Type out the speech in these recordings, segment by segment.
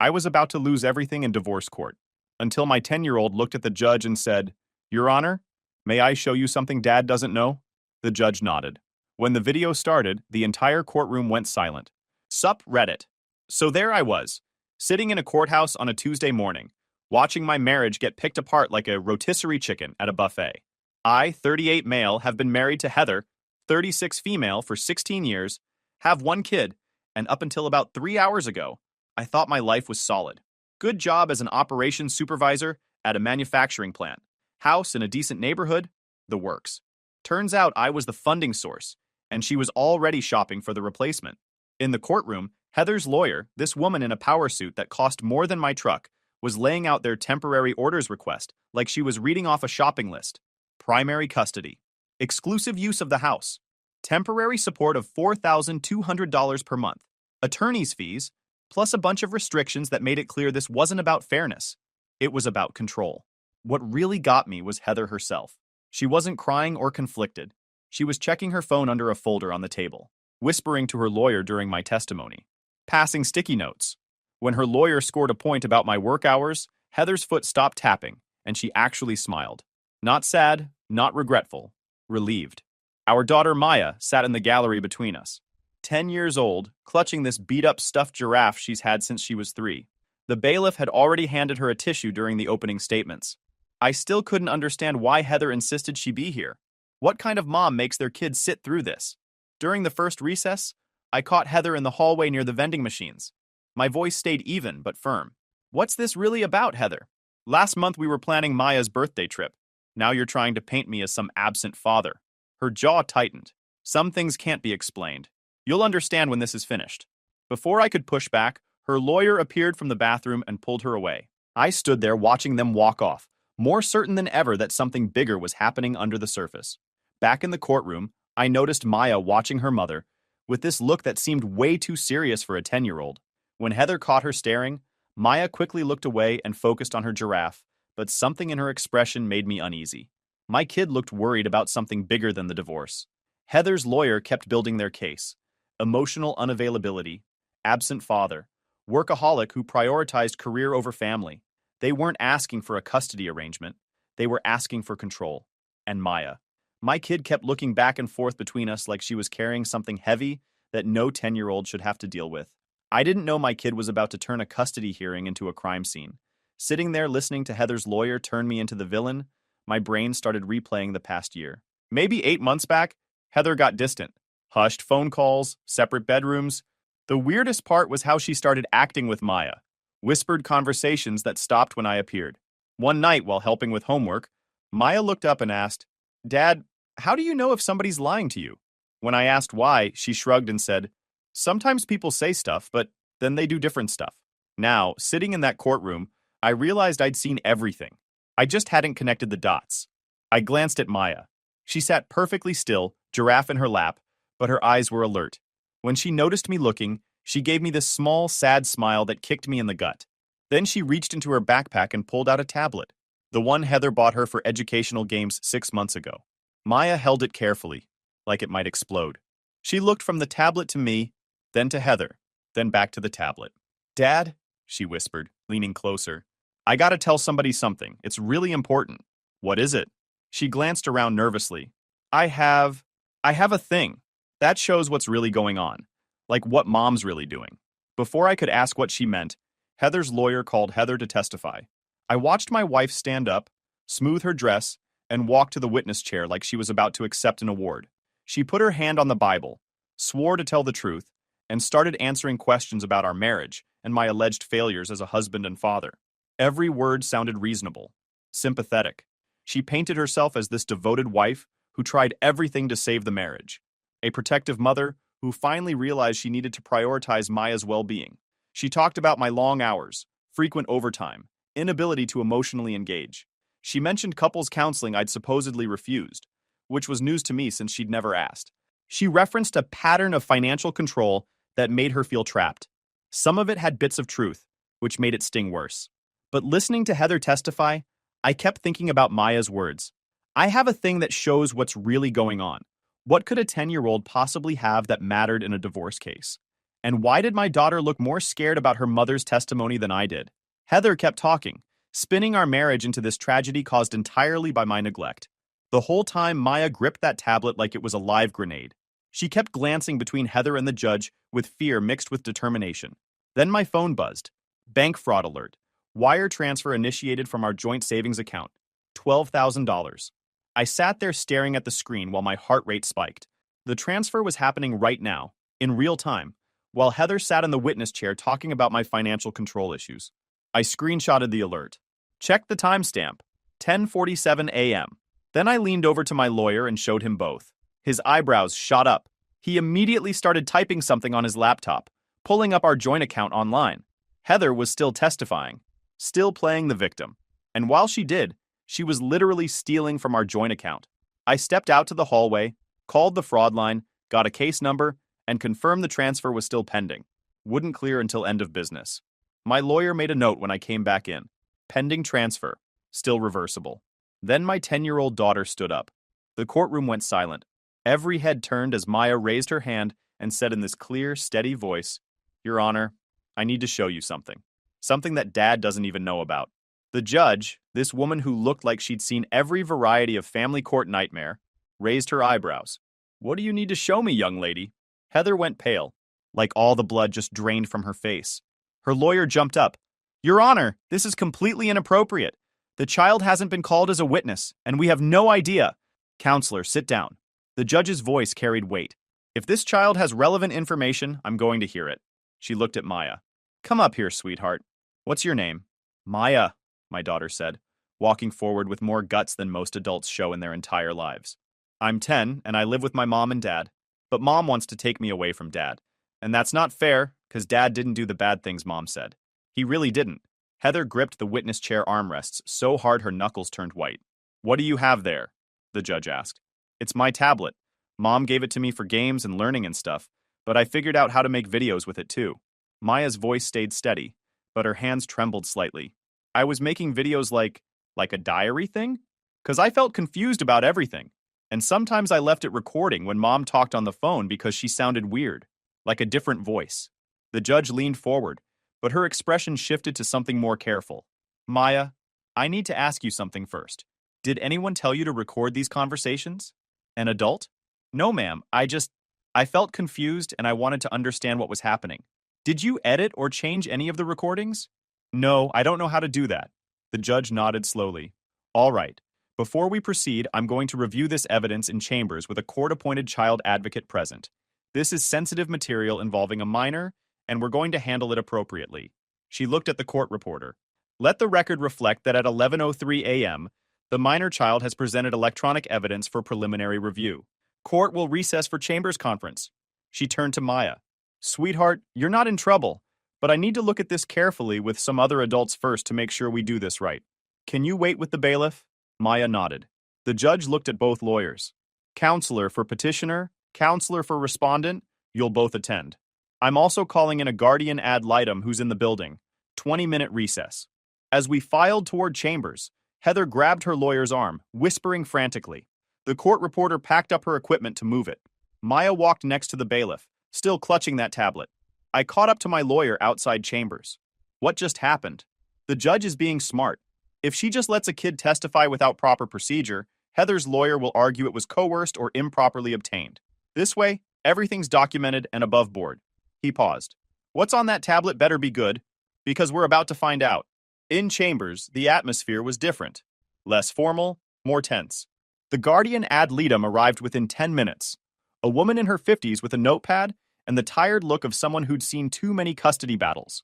I was about to lose everything in divorce court, until my 10-year-old looked at the judge and said, "Your Honor, may I show you something Dad doesn't know?" The judge nodded. When the video started, the entire courtroom went silent. Sup, Reddit. So there I was, sitting in a courthouse on a Tuesday morning, watching my marriage get picked apart like a rotisserie chicken at a buffet. I, 38 male, have been married to Heather, 36 female, for 16 years, have one kid, and up until about 3 hours ago, I thought my life was solid. Good job as an operations supervisor at a manufacturing plant. House in a decent neighborhood, the works. Turns out I was the funding source, and she was already shopping for the replacement. In the courtroom, Heather's lawyer, this woman in a power suit that cost more than my truck, was laying out their temporary orders request like she was reading off a shopping list. Primary custody. Exclusive use of the house. Temporary support of $4,200 per month. Attorney's fees, plus a bunch of restrictions that made it clear this wasn't about fairness. It was about control. What really got me was Heather herself. She wasn't crying or conflicted. She was checking her phone under a folder on the table, whispering to her lawyer during my testimony, passing sticky notes. When her lawyer scored a point about my work hours, Heather's foot stopped tapping, and she actually smiled. Not sad, not regretful, relieved. Our daughter Maya sat in the gallery between us, 10 years old, clutching this beat-up stuffed giraffe she's had since she was 3. The bailiff had already handed her a tissue during the opening statements. I still couldn't understand why Heather insisted she be here. What kind of mom makes their kids sit through this? During the first recess, I caught Heather in the hallway near the vending machines. My voice stayed even but firm. "What's this really about, Heather? Last month we were planning Maya's birthday trip. Now you're trying to paint me as some absent father." Her jaw tightened. "Some things can't be explained. You'll understand when this is finished." Before I could push back, her lawyer appeared from the bathroom and pulled her away. I stood there watching them walk off, more certain than ever that something bigger was happening under the surface. Back in the courtroom, I noticed Maya watching her mother, with this look that seemed way too serious for a 10-year-old. When Heather caught her staring, Maya quickly looked away and focused on her giraffe, but something in her expression made me uneasy. My kid looked worried about something bigger than the divorce. Heather's lawyer kept building their case. Emotional unavailability, absent father, workaholic who prioritized career over family. They weren't asking for a custody arrangement. They were asking for control. And Maya. My kid kept looking back and forth between us like she was carrying something heavy that no 10-year-old should have to deal with. I didn't know my kid was about to turn a custody hearing into a crime scene. Sitting there listening to Heather's lawyer turn me into the villain, my brain started replaying the past year. Maybe 8 months back, Heather got distant. Hushed phone calls, separate bedrooms. The weirdest part was how she started acting with Maya. Whispered conversations that stopped when I appeared. One night, while helping with homework, Maya looked up and asked, "Dad, how do you know if somebody's lying to you?" When I asked why, she shrugged and said, "Sometimes people say stuff, but then they do different stuff." Now, sitting in that courtroom, I realized I'd seen everything. I just hadn't connected the dots. I glanced at Maya. She sat perfectly still, giraffe in her lap, but her eyes were alert. When she noticed me looking, she gave me this small, sad smile that kicked me in the gut. Then she reached into her backpack and pulled out a tablet, the one Heather bought her for educational games 6 months ago. Maya held it carefully, like it might explode. She looked from the tablet to me, then to Heather, then back to the tablet. "Dad," she whispered, leaning closer, "I gotta tell somebody something. It's really important." "What is it?" She glanced around nervously. I have a thing. That shows what's really going on. Like what mom's really doing." Before I could ask what she meant, Heather's lawyer called Heather to testify. I watched my wife stand up, smooth her dress, and walk to the witness chair like she was about to accept an award. She put her hand on the Bible, swore to tell the truth, and started answering questions about our marriage and my alleged failures as a husband and father. Every word sounded reasonable, sympathetic. She painted herself as this devoted wife who tried everything to save the marriage, a protective mother who finally realized she needed to prioritize Maya's well-being. She talked about my long hours, frequent overtime, inability to emotionally engage. She mentioned couples counseling I'd supposedly refused, which was news to me since she'd never asked. She referenced a pattern of financial control that made her feel trapped. Some of it had bits of truth, which made it sting worse. But listening to Heather testify, I kept thinking about Maya's words. I have a thing that shows what's really going on. What could a 10-year-old possibly have that mattered in a divorce case? And why did my daughter look more scared about her mother's testimony than I did? Heather kept talking, spinning our marriage into this tragedy caused entirely by my neglect. The whole time, Maya gripped that tablet like it was a live grenade. She kept glancing between Heather and the judge with fear mixed with determination. Then my phone buzzed. Bank fraud alert. Wire transfer initiated from our joint savings account. $12,000. I sat there staring at the screen while my heart rate spiked. The transfer was happening right now, in real time, while Heather sat in the witness chair talking about my financial control issues. I screenshotted the alert. Checked the timestamp. 10:47 a.m. Then I leaned over to my lawyer and showed him both. His eyebrows shot up. He immediately started typing something on his laptop, pulling up our joint account online. Heather was still testifying, still playing the victim. And while she did, she was literally stealing from our joint account. I stepped out to the hallway, called the fraud line, got a case number, and confirmed the transfer was still pending. Wouldn't clear until end of business. My lawyer made a note when I came back in. Pending transfer. Still reversible. Then my 10-year-old daughter stood up. The courtroom went silent. Every head turned as Maya raised her hand and said in this clear, steady voice, "Your Honor, I need to show you something. Something that Dad doesn't even know about." The judge, this woman who looked like she'd seen every variety of family court nightmare, raised her eyebrows. "What do you need to show me, young lady?" Heather went pale, like all the blood just drained from her face. Her lawyer jumped up. "Your Honor, this is completely inappropriate. The child hasn't been called as a witness, and we have no idea." "Counselor, sit down." The judge's voice carried weight. "If this child has relevant information, I'm going to hear it." She looked at Maya. "Come up here, sweetheart. What's your name?" "Maya," my daughter said, walking forward with more guts than most adults show in their entire lives. "I'm 10, and I live with my mom and dad. But Mom wants to take me away from Dad. And that's not fair, because Dad didn't do the bad things Mom said. He really didn't." Heather gripped the witness chair armrests so hard her knuckles turned white. "What do you have there?" the judge asked. "It's my tablet. Mom gave it to me for games and learning and stuff, but I figured out how to make videos with it too." Maya's voice stayed steady, but her hands trembled slightly. "I was making videos like a diary thing? Because I felt confused about everything. And sometimes I left it recording when Mom talked on the phone because she sounded weird, like a different voice." The judge leaned forward, but her expression shifted to something more careful. "Maya, I need to ask you something first. Did anyone tell you to record these conversations? An adult?" "No, ma'am. I felt confused and I wanted to understand what was happening." "Did you edit or change any of the recordings?" "No, I don't know how to do that." The judge nodded slowly. "All right. Before we proceed, I'm going to review this evidence in chambers with a court-appointed child advocate present. This is sensitive material involving a minor, and we're going to handle it appropriately." She looked at the court reporter. "Let the record reflect that at 11:03 a.m., the minor child has presented electronic evidence for preliminary review. Court will recess for chambers conference." She turned to Maya. "Sweetheart, you're not in trouble, but I need to look at this carefully with some other adults first to make sure we do this right. Can you wait with the bailiff?" Maya nodded. The judge looked at both lawyers. "Counselor for petitioner, counselor for respondent, you'll both attend. I'm also calling in a guardian ad litem who's in the building. 20-minute recess." As we filed toward chambers, Heather grabbed her lawyer's arm, whispering frantically. The court reporter packed up her equipment to move it. Maya walked next to the bailiff, still clutching that tablet. I caught up to my lawyer outside chambers. "What just happened?" "The judge is being smart. If she just lets a kid testify without proper procedure, Heather's lawyer will argue it was coerced or improperly obtained. This way, everything's documented and above board." He paused. "What's on that tablet better be good, because we're about to find out." In chambers, the atmosphere was different. Less formal, more tense. The guardian ad litem arrived within 10 minutes. A woman in her 50s with a notepad and the tired look of someone who'd seen too many custody battles.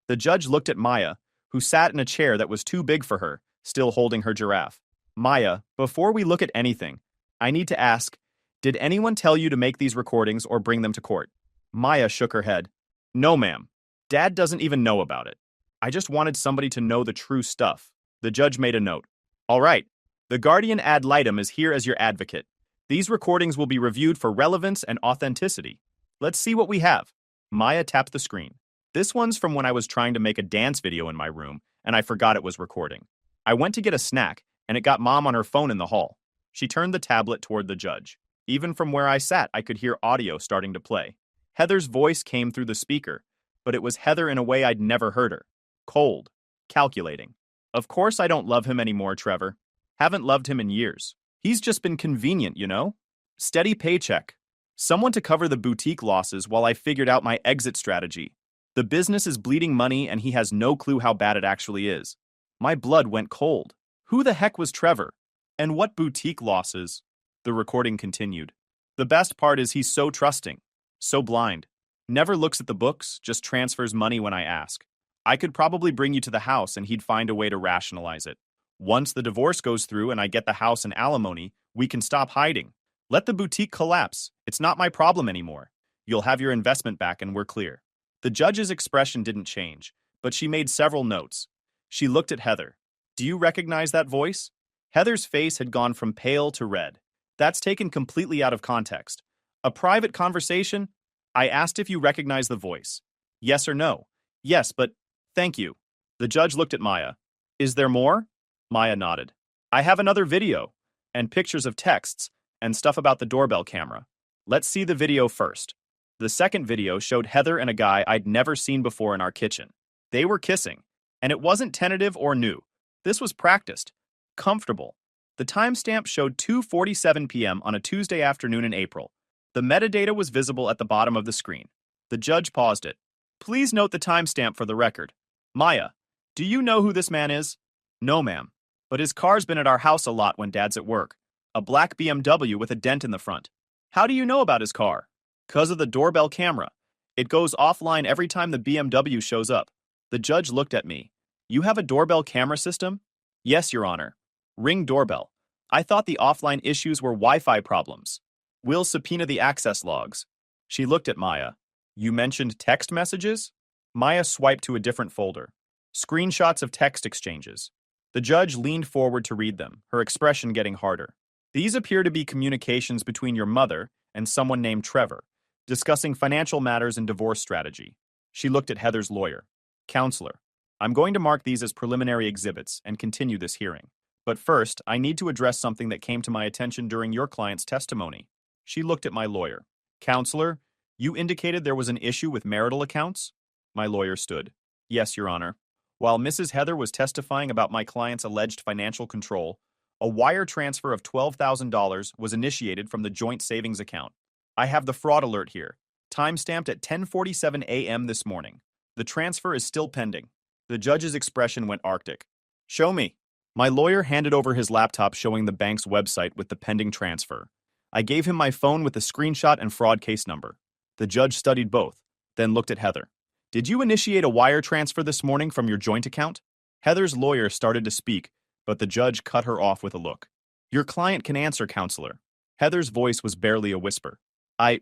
The judge looked at Maya, who sat in a chair that was too big for her, still holding her giraffe. "Maya, before we look at anything, I need to ask, did anyone tell you to make these recordings or bring them to court?" Maya shook her head. "No, ma'am. Dad doesn't even know about it. I just wanted somebody to know the true stuff." The judge made a note. "All right. The guardian ad litem is here as your advocate. These recordings will be reviewed for relevance and authenticity. Let's see what we have." Maya tapped the screen. "This one's from when I was trying to make a dance video in my room, and I forgot it was recording. I went to get a snack, and it got Mom on her phone in the hall." She turned the tablet toward the judge. Even from where I sat, I could hear audio starting to play. Heather's voice came through the speaker, but it was Heather in a way I'd never heard her. Cold. Calculating. Of course I don't love him anymore, Trevor. Haven't loved him in years. He's just been convenient, you know? Steady paycheck. Someone to cover the boutique losses while I figured out my exit strategy. The business is bleeding money and he has no clue how bad it actually is. My blood went cold. Who the heck was Trevor? And what boutique losses? The recording continued. The best part is he's so trusting, so blind. Never looks at the books, just transfers money when I ask. I could probably bring you to the house and he'd find a way to rationalize it. Once the divorce goes through and I get the house and alimony, we can stop hiding. Let the boutique collapse. It's not my problem anymore. You'll have your investment back and we're clear. The judge's expression didn't change, but she made several notes. She looked at Heather. Do you recognize that voice? Heather's face had gone from pale to red. That's taken completely out of context. A private conversation? I asked if you recognize the voice. Yes or no? Yes, but thank you. The judge looked at Maya. Is there more? Maya nodded. I have another video, and pictures of texts, and stuff about the doorbell camera. Let's see the video first. The second video showed Heather and a guy I'd never seen before in our kitchen. They were kissing, and it wasn't tentative or new. This was practiced, comfortable. The timestamp showed 2:47 p.m. on a Tuesday afternoon in April. The metadata was visible at the bottom of the screen. The judge paused it. Please note the timestamp for the record. Maya, do you know who this man is? No, ma'am. But his car's been at our house a lot when Dad's at work. A black BMW with a dent in the front. How do you know about his car? 'Cause of the doorbell camera. It goes offline every time the BMW shows up. The judge looked at me. You have a doorbell camera system? Yes, Your Honor. Ring doorbell. I thought the offline issues were Wi-Fi problems. We'll subpoena the access logs. She looked at Maya. You mentioned text messages? Maya swiped to a different folder. Screenshots of text exchanges. The judge leaned forward to read them, her expression getting harder. These appear to be communications between your mother and someone named Trevor, discussing financial matters and divorce strategy. She looked at Heather's lawyer. Counselor, I'm going to mark these as preliminary exhibits and continue this hearing. But first, I need to address something that came to my attention during your client's testimony. She looked at my lawyer. Counselor, you indicated there was an issue with marital accounts? My lawyer stood. Yes, Your Honor. While Mrs. Heather was testifying about my client's alleged financial control, a wire transfer of $12,000 was initiated from the joint savings account. I have the fraud alert here, timestamped at 10:47 a.m. this morning. The transfer is still pending. The judge's expression went arctic. Show me. My lawyer handed over his laptop showing the bank's website with the pending transfer. I gave him my phone with the screenshot and fraud case number. The judge studied both, then looked at Heather. Did you initiate a wire transfer this morning from your joint account? Heather's lawyer started to speak, but the judge cut her off with a look. Your client can answer, counselor. Heather's voice was barely a whisper. I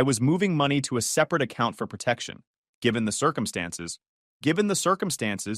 was moving money to a separate account for protection. Given the circumstances,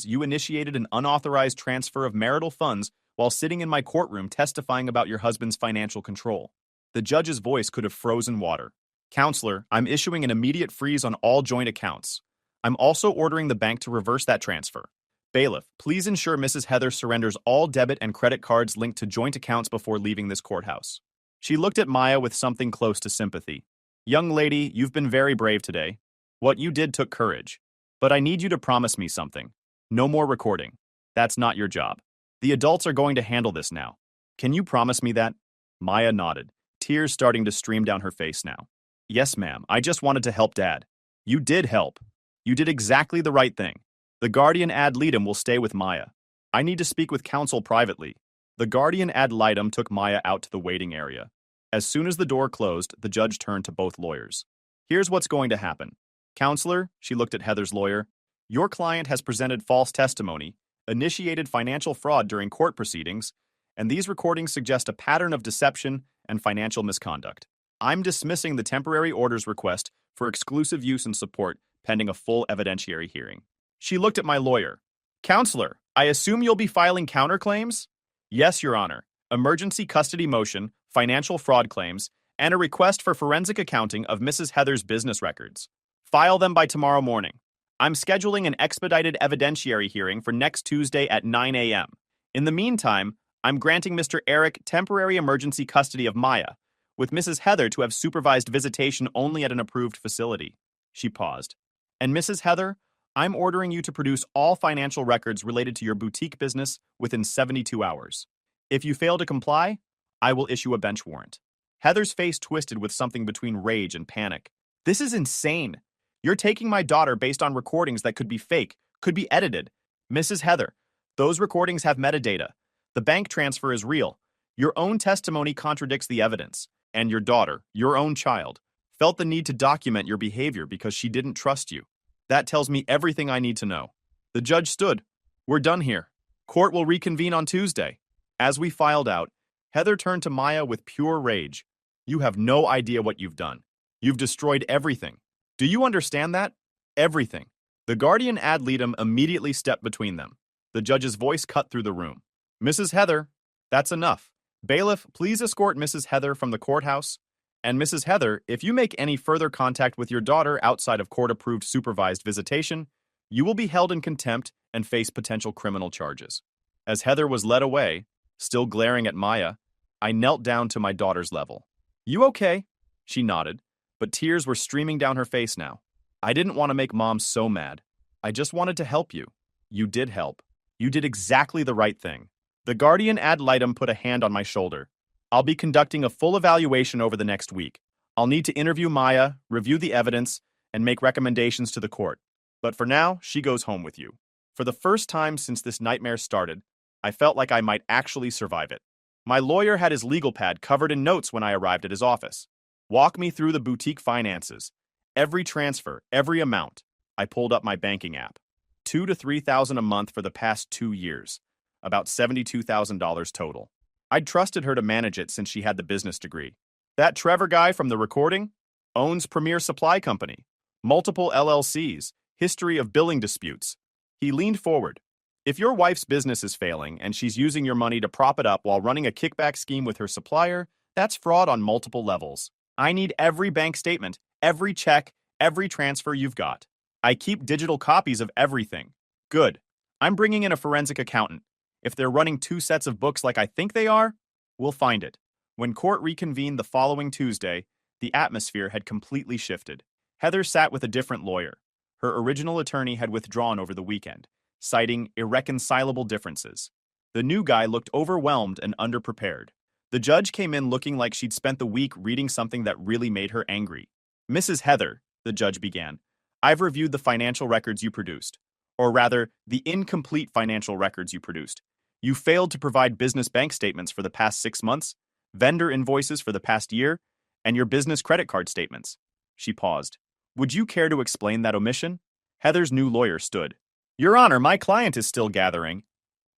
you initiated an unauthorized transfer of marital funds while sitting in my courtroom testifying about your husband's financial control. The judge's voice could have frozen water. Counselor, I'm issuing an immediate freeze on all joint accounts. I'm also ordering the bank to reverse that transfer. Bailiff, please ensure Mrs. Heather surrenders all debit and credit cards linked to joint accounts before leaving this courthouse. She looked at Maya with something close to sympathy. Young lady, you've been very brave today. What you did took courage. But I need you to promise me something. No more recording. That's not your job. The adults are going to handle this now. Can you promise me that? Maya nodded, tears starting to stream down her face now. Yes, ma'am. I just wanted to help Dad. You did help. You did exactly the right thing. The guardian ad litem will stay with Maya. I need to speak with counsel privately. The guardian ad litem took Maya out to the waiting area. As soon as the door closed, the judge turned to both lawyers. Here's what's going to happen. Counselor, she looked at Heather's lawyer, your client has presented false testimony, initiated financial fraud during court proceedings, and these recordings suggest a pattern of deception and financial misconduct. I'm dismissing the temporary orders request for exclusive use and support pending a full evidentiary hearing. She looked at my lawyer. Counselor, I assume you'll be filing counterclaims? Yes, Your Honor. Emergency custody motion, financial fraud claims, and a request for forensic accounting of Mrs. Heather's business records. File them by tomorrow morning. I'm scheduling an expedited evidentiary hearing for next Tuesday at 9 a.m. In the meantime, I'm granting Mr. Eric temporary emergency custody of Maya, with Mrs. Heather to have supervised visitation only at an approved facility. She paused. And Mrs. Heather, I'm ordering you to produce all financial records related to your boutique business within 72 hours. If you fail to comply, I will issue a bench warrant. Heather's face twisted with something between rage and panic. This is insane. You're taking my daughter based on recordings that could be fake, could be edited. Mrs. Heather, those recordings have metadata. The bank transfer is real. Your own testimony contradicts the evidence. And your daughter, your own child, felt the need to document your behavior because she didn't trust you. That tells me everything I need to know. The judge stood. We're done here. Court will reconvene on Tuesday. As we filed out, Heather turned to Maya with pure rage. You have no idea what you've done. You've destroyed everything. Do you understand that? Everything. The guardian ad litem immediately stepped between them. The judge's voice cut through the room. Mrs. Heather, that's enough. Bailiff, please escort Mrs. Heather from the courthouse. And Mrs. Heather, if you make any further contact with your daughter outside of court-approved supervised visitation, you will be held in contempt and face potential criminal charges. As Heather was led away, still glaring at Maya, I knelt down to my daughter's level. You okay? She nodded, but tears were streaming down her face now. I didn't want to make Mom so mad. I just wanted to help you. You did help. You did exactly the right thing. The guardian ad litem put a hand on my shoulder. I'll be conducting a full evaluation over the next week. I'll need to interview Maya, review the evidence, and make recommendations to the court. But for now, she goes home with you. For the first time since this nightmare started, I felt like I might actually survive it. My lawyer had his legal pad covered in notes when I arrived at his office. Walk me through the boutique finances. Every transfer, every amount. I pulled up my banking app. $2,000 to $3,000 a month for the past 2 years. About $72,000 total. I'd trusted her to manage it since she had the business degree. That Trevor guy from the recording owns Premier Supply Company, multiple LLCs, history of billing disputes. He leaned forward. If your wife's business is failing and she's using your money to prop it up while running a kickback scheme with her supplier, that's fraud on multiple levels. I need every bank statement, every check, every transfer you've got. I keep digital copies of everything. Good. I'm bringing in a forensic accountant. If they're running 2 sets of books like I think they are, we'll find it. When court reconvened the following Tuesday, the atmosphere had completely shifted. Heather sat with a different lawyer. Her original attorney had withdrawn over the weekend, citing irreconcilable differences. The new guy looked overwhelmed and underprepared. The judge came in looking like she'd spent the week reading something that really made her angry. Mrs. Heather, the judge began, I've reviewed the financial records you produced. Or rather, the incomplete financial records you produced. You failed to provide business bank statements for the past 6 months, vendor invoices for the past year, and your business credit card statements. She paused. Would you care to explain that omission? Heather's new lawyer stood. Your Honor, my client is still gathering.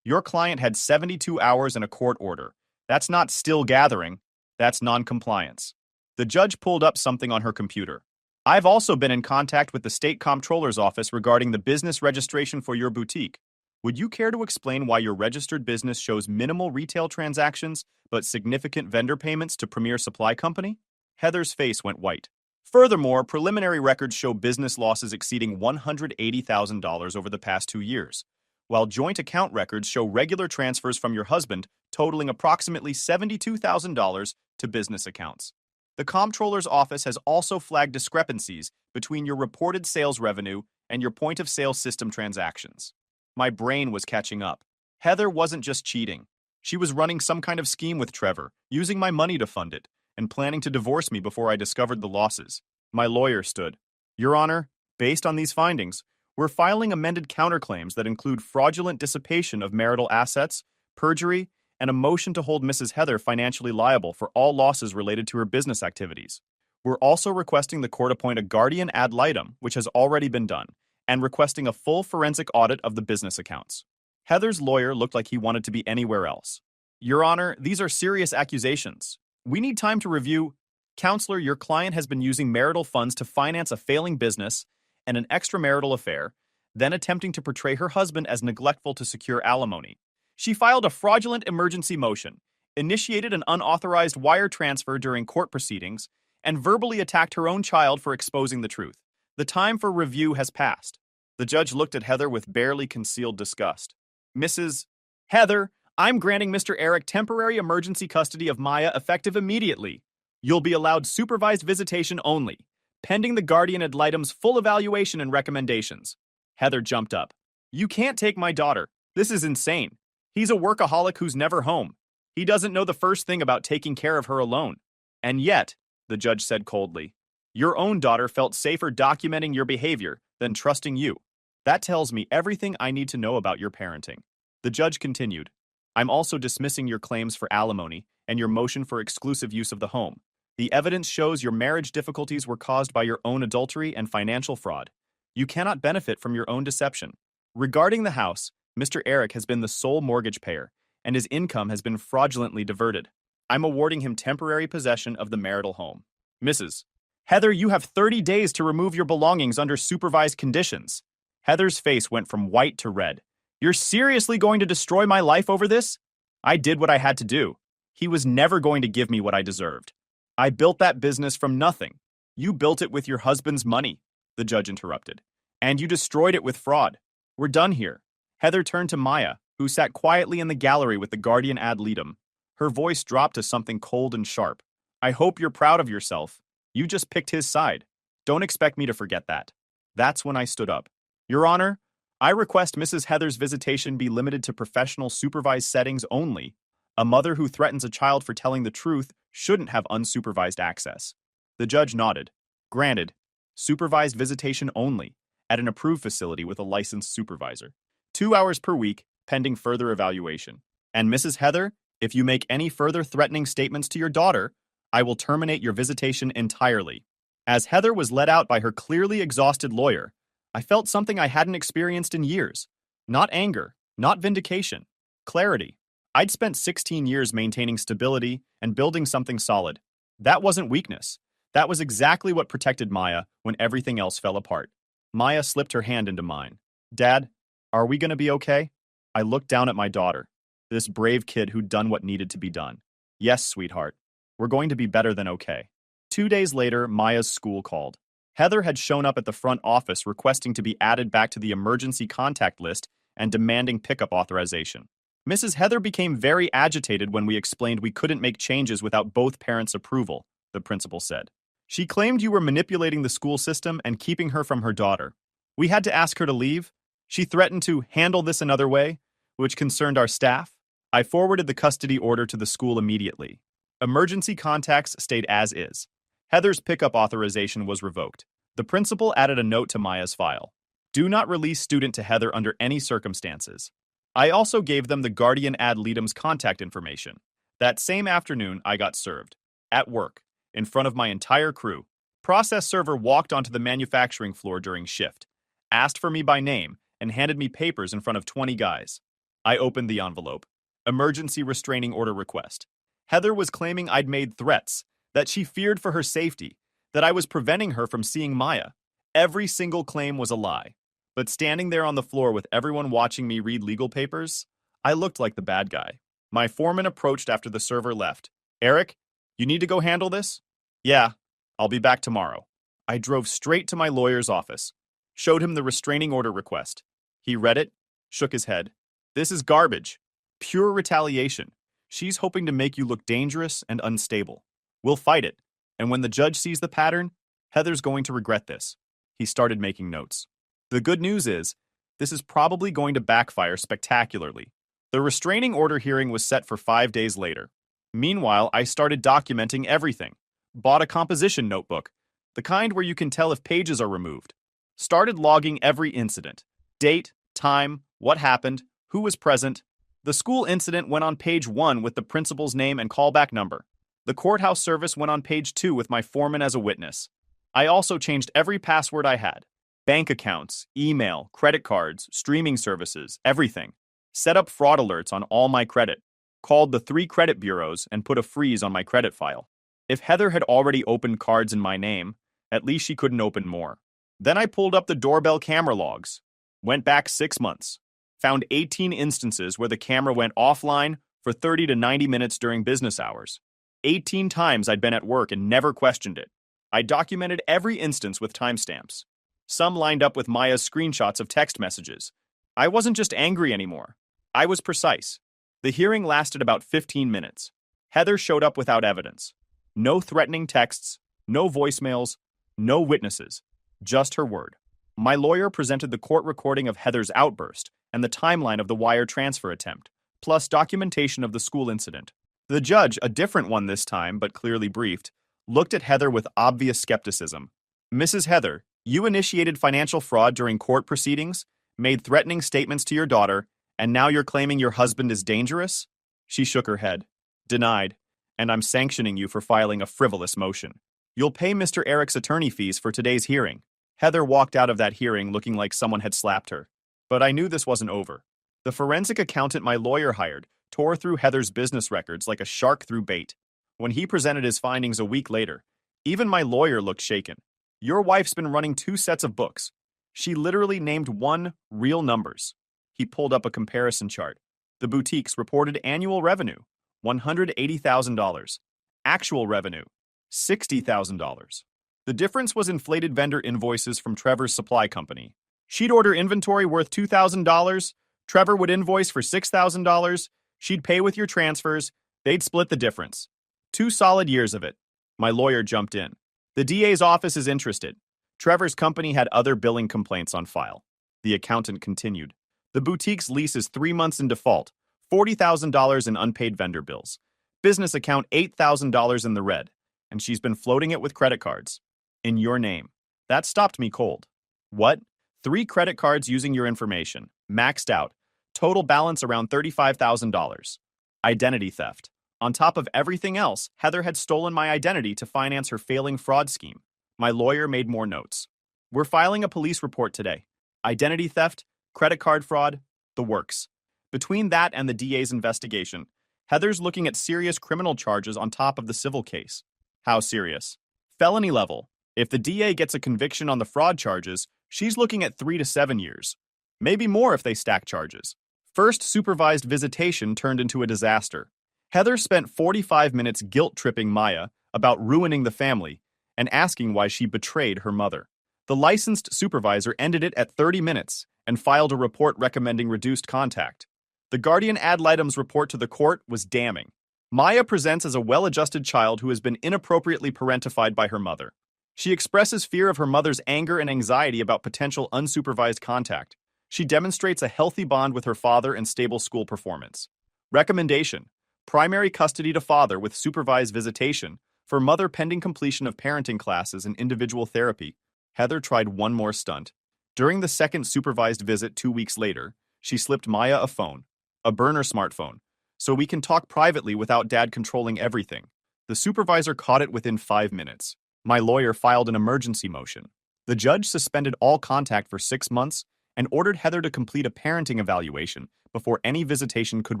Your client had 72 hours in a court order. That's not still gathering. That's noncompliance. The judge pulled up something on her computer. I've also been in contact with the State Comptroller's office regarding the business registration for your boutique. Would you care to explain why your registered business shows minimal retail transactions but significant vendor payments to Premier Supply Company? Heather's face went white. Furthermore, preliminary records show business losses exceeding $180,000 over the past 2 years, while joint account records show regular transfers from your husband totaling approximately $72,000 to business accounts. The Comptroller's office has also flagged discrepancies between your reported sales revenue and your point-of-sale system transactions. My brain was catching up. Heather wasn't just cheating. She was running some kind of scheme with Trevor, using my money to fund it, and planning to divorce me before I discovered the losses. My lawyer stood. Your Honor, based on these findings, we're filing amended counterclaims that include fraudulent dissipation of marital assets, perjury, and a motion to hold Mrs. Heather financially liable for all losses related to her business activities. We're also requesting the court appoint a guardian ad litem, which has already been done, and requesting a full forensic audit of the business accounts. Heather's lawyer looked like he wanted to be anywhere else. Your Honor, these are serious accusations. We need time to review. Counselor, your client has been using marital funds to finance a failing business and an extramarital affair, then attempting to portray her husband as neglectful to secure alimony. She filed a fraudulent emergency motion, initiated an unauthorized wire transfer during court proceedings, and verbally attacked her own child for exposing the truth. The time for review has passed. The judge looked at Heather with barely concealed disgust. Mrs. Heather, I'm granting Mr. Eric temporary emergency custody of Maya effective immediately. You'll be allowed supervised visitation only, pending the guardian ad litem's full evaluation and recommendations. Heather jumped up. You can't take my daughter. This is insane. He's a workaholic who's never home. He doesn't know the first thing about taking care of her alone. And yet, the judge said coldly, your own daughter felt safer documenting your behavior than trusting you. That tells me everything I need to know about your parenting. The judge continued, I'm also dismissing your claims for alimony and your motion for exclusive use of the home. The evidence shows your marriage difficulties were caused by your own adultery and financial fraud. You cannot benefit from your own deception. Regarding the house, Mr. Eric has been the sole mortgage payer, and his income has been fraudulently diverted. I'm awarding him temporary possession of the marital home. Mrs. Heather, you have 30 days to remove your belongings under supervised conditions. Heather's face went from white to red. You're seriously going to destroy my life over this? I did what I had to do. He was never going to give me what I deserved. I built that business from nothing. You built it with your husband's money, the judge interrupted. And you destroyed it with fraud. We're done here. Heather turned to Maya, who sat quietly in the gallery with the guardian ad litem. Her voice dropped to something cold and sharp. I hope you're proud of yourself. You just picked his side. Don't expect me to forget that. That's when I stood up. Your Honor, I request Mrs. Heather's visitation be limited to professional supervised settings only. A mother who threatens a child for telling the truth shouldn't have unsupervised access. The judge nodded. Granted, supervised visitation only, at an approved facility with a licensed supervisor. 2 hours per week, pending further evaluation. And Mrs. Heather, if you make any further threatening statements to your daughter, I will terminate your visitation entirely. As Heather was led out by her clearly exhausted lawyer, I felt something I hadn't experienced in years. Not anger, not vindication. Clarity. I'd spent 16 years maintaining stability and building something solid. That wasn't weakness. That was exactly what protected Maya when everything else fell apart. Maya slipped her hand into mine. Dad, are we going to be okay? I looked down at my daughter, this brave kid who'd done what needed to be done. Yes, sweetheart. We're going to be better than okay. 2 days later, Maya's school called. Heather had shown up at the front office requesting to be added back to the emergency contact list and demanding pickup authorization. Mrs. Heather became very agitated when we explained we couldn't make changes without both parents' approval, the principal said. She claimed you were manipulating the school system and keeping her from her daughter. We had to ask her to leave. She threatened to handle this another way, which concerned our staff. I forwarded the custody order to the school immediately. Emergency contacts stayed as is. Heather's pickup authorization was revoked. The principal added a note to Maya's file. Do not release student to Heather under any circumstances. I also gave them the guardian ad litem's contact information. That same afternoon, I got served. At work, in front of my entire crew. Process server walked onto the manufacturing floor during shift, asked for me by name, and handed me papers in front of 20 guys. I opened the envelope. Emergency restraining order request. Heather was claiming I'd made threats, that she feared for her safety, that I was preventing her from seeing Maya. Every single claim was a lie. But standing there on the floor with everyone watching me read legal papers, I looked like the bad guy. My foreman approached after the server left. Eric, you need to go handle this? Yeah, I'll be back tomorrow. I drove straight to my lawyer's office, showed him the restraining order request. He read it, shook his head. This is garbage. Pure retaliation. She's hoping to make you look dangerous and unstable. We'll fight it, and when the judge sees the pattern, Heather's going to regret this. He started making notes. The good news is, this is probably going to backfire spectacularly. The restraining order hearing was set for 5 days later. Meanwhile, I started documenting everything. Bought a composition notebook, the kind where you can tell if pages are removed. Started logging every incident. Date, time, what happened, who was present. The school incident went on page 1 with the principal's name and callback number. The courthouse service went on page 2 with my foreman as a witness. I also changed every password I had. Bank accounts, email, credit cards, streaming services, everything. Set up fraud alerts on all my credit. Called the 3 credit bureaus and put a freeze on my credit file. If Heather had already opened cards in my name, at least she couldn't open more. Then I pulled up the doorbell camera logs. Went back 6 months. Found 18 instances where the camera went offline for 30 to 90 minutes during business hours. 18 times I'd been at work and never questioned it. I documented every instance with timestamps. Some lined up with Maya's screenshots of text messages. I wasn't just angry anymore. I was precise. The hearing lasted about 15 minutes. Heather showed up without evidence. No threatening texts, no voicemails, no witnesses, just her word. My lawyer presented the court recording of Heather's outburst and the timeline of the wire transfer attempt, plus documentation of the school incident. The judge, a different one this time, but clearly briefed, looked at Heather with obvious skepticism. Mrs. Heather, you initiated financial fraud during court proceedings, made threatening statements to your daughter, and now you're claiming your husband is dangerous? She shook her head. Denied. And I'm sanctioning you for filing a frivolous motion. You'll pay Mr. Eric's attorney fees for today's hearing. Heather walked out of that hearing looking like someone had slapped her. But I knew this wasn't over. The forensic accountant my lawyer hired tore through Heather's business records like a shark through bait. When he presented his findings a week later, even my lawyer looked shaken. Your wife's been running 2 sets of books. She literally named 1 real numbers. He pulled up a comparison chart. The boutique's reported annual revenue, $180,000. Actual revenue, $60,000. The difference was inflated vendor invoices from Trevor's supply company. She'd order inventory worth $2,000. Trevor would invoice for $6,000. She'd pay with your transfers. They'd split the difference. 2 solid years of it. My lawyer jumped in. The DA's office is interested. Trevor's company had other billing complaints on file. The accountant continued. The boutique's lease is 3 months in default, $40,000 in unpaid vendor bills. Business account $8,000 in the red, and she's been floating it with credit cards. In your name. That stopped me cold. What? 3 credit cards using your information. Maxed out. Total balance around $35,000. Identity theft. On top of everything else, Heather had stolen my identity to finance her failing fraud scheme. My lawyer made more notes. We're filing a police report today. Identity theft, credit card fraud, the works. Between that and the DA's investigation, Heather's looking at serious criminal charges on top of the civil case. How serious? Felony level. If the DA gets a conviction on the fraud charges, she's looking at 3 to 7 years. Maybe more if they stack charges. First supervised visitation turned into a disaster. Heather spent 45 minutes guilt-tripping Maya about ruining the family and asking why she betrayed her mother. The licensed supervisor ended it at 30 minutes and filed a report recommending reduced contact. The guardian ad litem's report to the court was damning. Maya presents as a well-adjusted child who has been inappropriately parentified by her mother. She expresses fear of her mother's anger and anxiety about potential unsupervised contact. She demonstrates a healthy bond with her father and stable school performance. Recommendation: primary custody to father with supervised visitation for mother pending completion of parenting classes and individual therapy. Heather tried one more stunt. During the second supervised visit 2 weeks later, she slipped Maya a phone, a burner smartphone, so we can talk privately without dad controlling everything. The supervisor caught it within 5 minutes. My lawyer filed an emergency motion. The judge suspended all contact for 6 months and ordered Heather to complete a parenting evaluation before any visitation could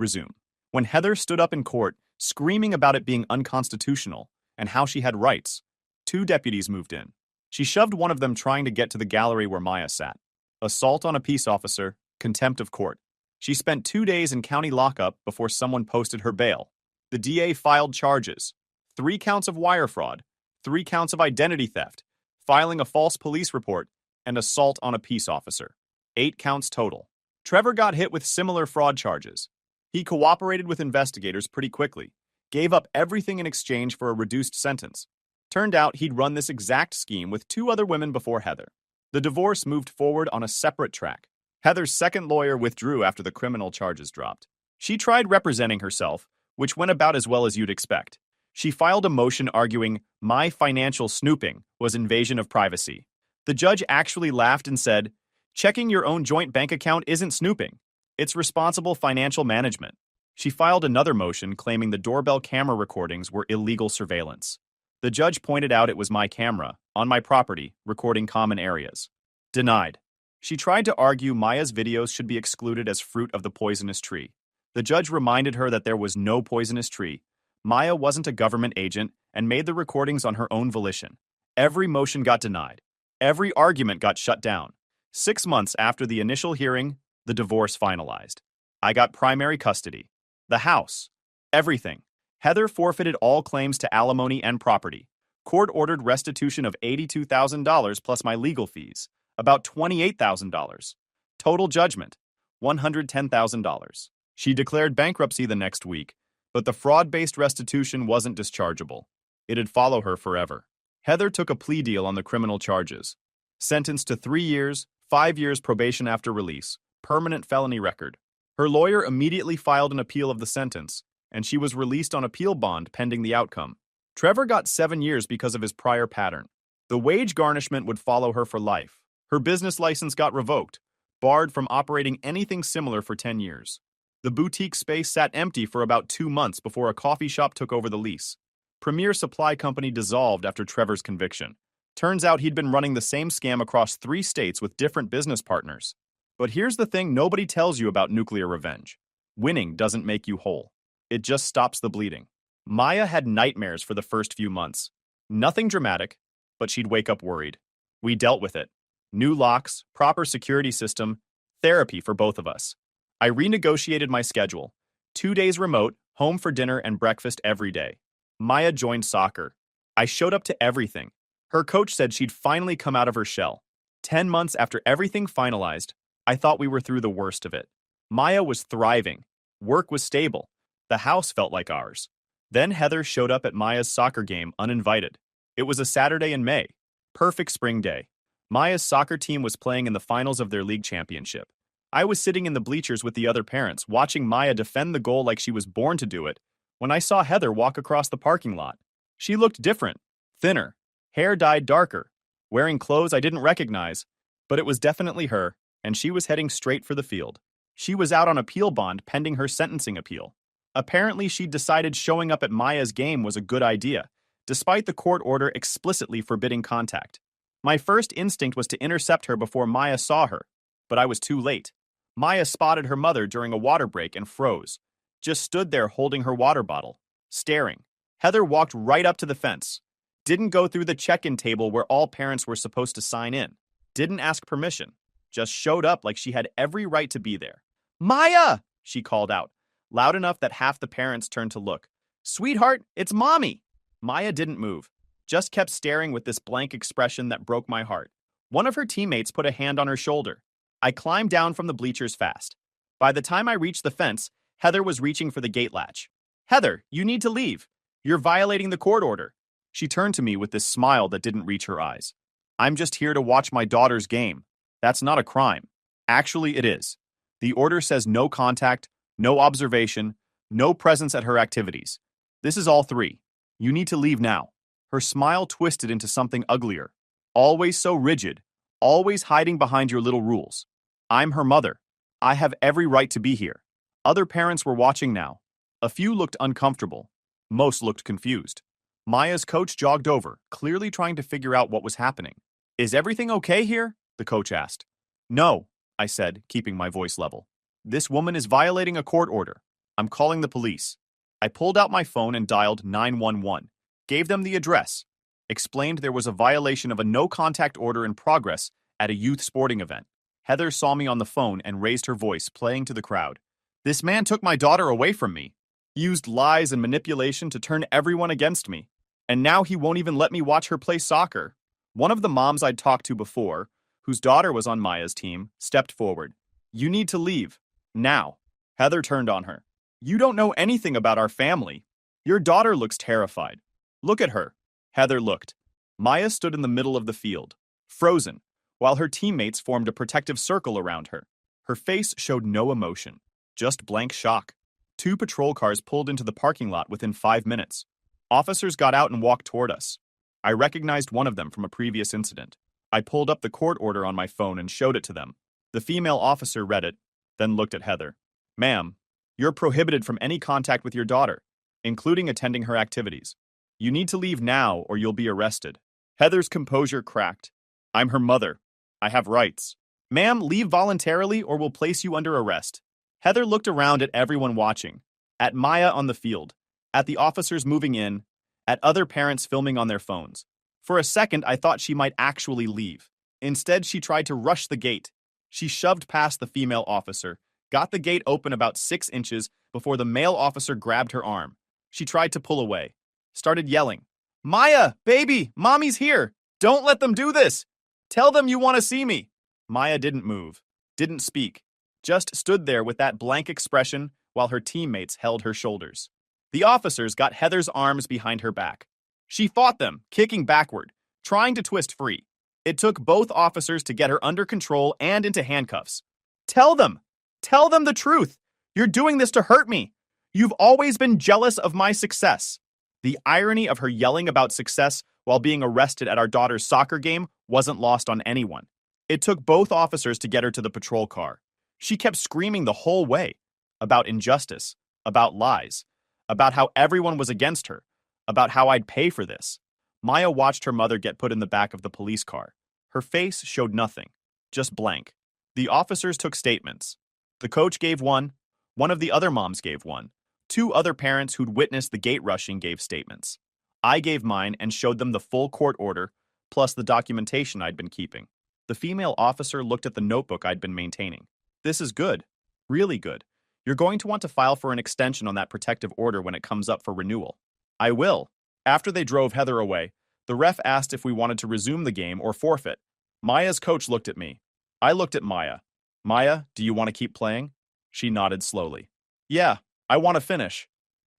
resume. When Heather stood up in court, screaming about it being unconstitutional and how she had rights, 2 deputies moved in. She shoved one of them trying to get to the gallery where Maya sat. Assault on a peace officer, contempt of court. She spent 2 days in county lockup before someone posted her bail. The DA filed charges: 3 counts of wire fraud, 3 counts of identity theft, filing a false police report, and assault on a peace officer. 8 counts total. Trevor got hit with similar fraud charges. He cooperated with investigators pretty quickly, gave up everything in exchange for a reduced sentence. Turned out he'd run this exact scheme with 2 other women before Heather. The divorce moved forward on a separate track. Heather's second lawyer withdrew after the criminal charges dropped. She tried representing herself, which went about as well as you'd expect. She filed a motion arguing my financial snooping was invasion of privacy. The judge actually laughed and said, "Checking your own joint bank account isn't snooping. It's responsible financial management." She filed another motion claiming the doorbell camera recordings were illegal surveillance. The judge pointed out it was my camera, on my property, recording common areas. Denied. She tried to argue Maya's videos should be excluded as fruit of the poisonous tree. The judge reminded her that there was no poisonous tree. Maya wasn't a government agent and made the recordings on her own volition. Every motion got denied. Every argument got shut down. 6 months after the initial hearing, the divorce finalized. I got primary custody. The house. Everything. Heather forfeited all claims to alimony and property. Court ordered restitution of $82,000 plus my legal fees, about $28,000. Total judgment, $110,000. She declared bankruptcy the next week, but the fraud-based restitution wasn't dischargeable. It'd follow her forever. Heather took a plea deal on the criminal charges. Sentenced to 3 years, 5 years probation after release, permanent felony record. Her lawyer immediately filed an appeal of the sentence, and she was released on appeal bond pending the outcome. Trevor got 7 years because of his prior pattern. The wage garnishment would follow her for life. Her business license got revoked, barred from operating anything similar for 10 years. The boutique space sat empty for about 2 months before a coffee shop took over the lease. Premier Supply Company dissolved after Trevor's conviction. Turns out he'd been running the same scam across 3 states with different business partners. But here's the thing nobody tells you about nuclear revenge. Winning doesn't make you whole. It just stops the bleeding. Maya had nightmares for the first few months. Nothing dramatic, but she'd wake up worried. We dealt with it. New locks, proper security system, therapy for both of us. I renegotiated my schedule. 2 days remote, home for dinner and breakfast every day. Maya joined soccer. I showed up to everything. Her coach said she'd finally come out of her shell. 10 months after everything finalized, I thought we were through the worst of it. Maya was thriving. Work was stable. The house felt like ours. Then Heather showed up at Maya's soccer game uninvited. It was a Saturday in May. Perfect spring day. Maya's soccer team was playing in the finals of their league championship. I was sitting in the bleachers with the other parents, watching Maya defend the goal like she was born to do it, when I saw Heather walk across the parking lot. She looked different, thinner, hair dyed darker, wearing clothes I didn't recognize, but it was definitely her, and she was heading straight for the field. She was out on appeal bond pending her sentencing appeal. Apparently, she'd decided showing up at Maya's game was a good idea, despite the court order explicitly forbidding contact. My first instinct was to intercept her before Maya saw her, but I was too late. Maya spotted her mother during a water break and froze, just stood there holding her water bottle, staring. Heather walked right up to the fence, didn't go through the check-in table where all parents were supposed to sign in, didn't ask permission, just showed up like she had every right to be there. "Maya!" she called out, loud enough that half the parents turned to look. "Sweetheart, it's Mommy!" Maya didn't move, just kept staring with this blank expression that broke my heart. One of her teammates put a hand on her shoulder. I climbed down from the bleachers fast. By the time I reached the fence, Heather was reaching for the gate latch. "Heather, you need to leave. You're violating the court order." She turned to me with this smile that didn't reach her eyes. "I'm just here to watch my daughter's game. That's not a crime." Actually, it is. The order says no contact, no observation, no presence at her activities. This is all 3. You need to leave now. Her smile twisted into something uglier. Always so rigid, always hiding behind your little rules. I'm her mother. I have every right to be here. Other parents were watching now. A few looked uncomfortable. Most looked confused. Maya's coach jogged over, clearly trying to figure out what was happening. "Is everything okay here?" the coach asked. "No," I said, keeping my voice level. "This woman is violating a court order. I'm calling the police." I pulled out my phone and dialed 911, gave them the address, explained there was a violation of a no-contact order in progress at a youth sporting event. Heather saw me on the phone and raised her voice, playing to the crowd. "This man took my daughter away from me, used lies and manipulation to turn everyone against me, and now he won't even let me watch her play soccer." One of the moms I'd talked to before, whose daughter was on Maya's team, stepped forward. "You need to leave. Now." Heather turned on her. "You don't know anything about our family. Your daughter looks terrified. Look at her." Heather looked. Maya stood in the middle of the field, frozen, while her teammates formed a protective circle around her. Her face showed no emotion, just blank shock. 2 patrol cars pulled into the parking lot within 5 minutes. Officers got out and walked toward us. I recognized one of them from a previous incident. I pulled up the court order on my phone and showed it to them. The female officer read it, then looked at Heather. "Ma'am, you're prohibited from any contact with your daughter, including attending her activities. You need to leave now or you'll be arrested." Heather's composure cracked. "I'm her mother. I have rights." "Ma'am, leave voluntarily or we'll place you under arrest." Heather looked around at everyone watching, at Maya on the field, at the officers moving in, at other parents filming on their phones. For a second, I thought she might actually leave. Instead, she tried to rush the gate. She shoved past the female officer, got the gate open about 6 inches before the male officer grabbed her arm. She tried to pull away, started yelling, "Maya, baby, Mommy's here. Don't let them do this. Tell them you want to see me." Maya didn't move, didn't speak, just stood there with that blank expression while her teammates held her shoulders. The officers got Heather's arms behind her back. She fought them, kicking backward, trying to twist free. It took both officers to get her under control and into handcuffs. Tell them! Tell them the truth! You're doing this to hurt me! You've always been jealous of my success. The irony of her yelling about success while being arrested at our daughter's soccer game wasn't lost on anyone. It took both officers to get her to the patrol car. She kept screaming the whole way about injustice, about lies, about how everyone was against her, about how I'd pay for this. Maya watched her mother get put in the back of the police car. Her face showed nothing, just blank. The officers took statements. The coach gave one of the other moms gave one. Two other parents who'd witnessed the gate rushing gave statements. I gave mine and showed them the full court order, plus the documentation I'd been keeping. The female officer looked at the notebook I'd been maintaining. This is good. Really good. You're going to want to file for an extension on that protective order when it comes up for renewal. I will. After they drove Heather away, the ref asked if we wanted to resume the game or forfeit. Maya's coach looked at me. I looked at Maya. Maya, do you want to keep playing? She nodded slowly. Yeah, I want to finish.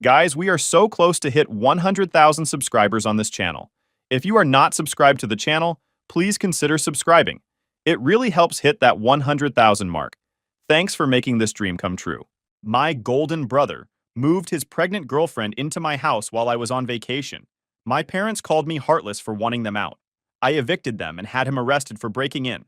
Guys, we are so close to hit 100,000 subscribers on this channel. If you are not subscribed to the channel, please consider subscribing. It really helps hit that 100,000 mark. Thanks for making this dream come true. My golden brother moved his pregnant girlfriend into my house while I was on vacation. My parents called me heartless for wanting them out. I evicted them and had him arrested for breaking in.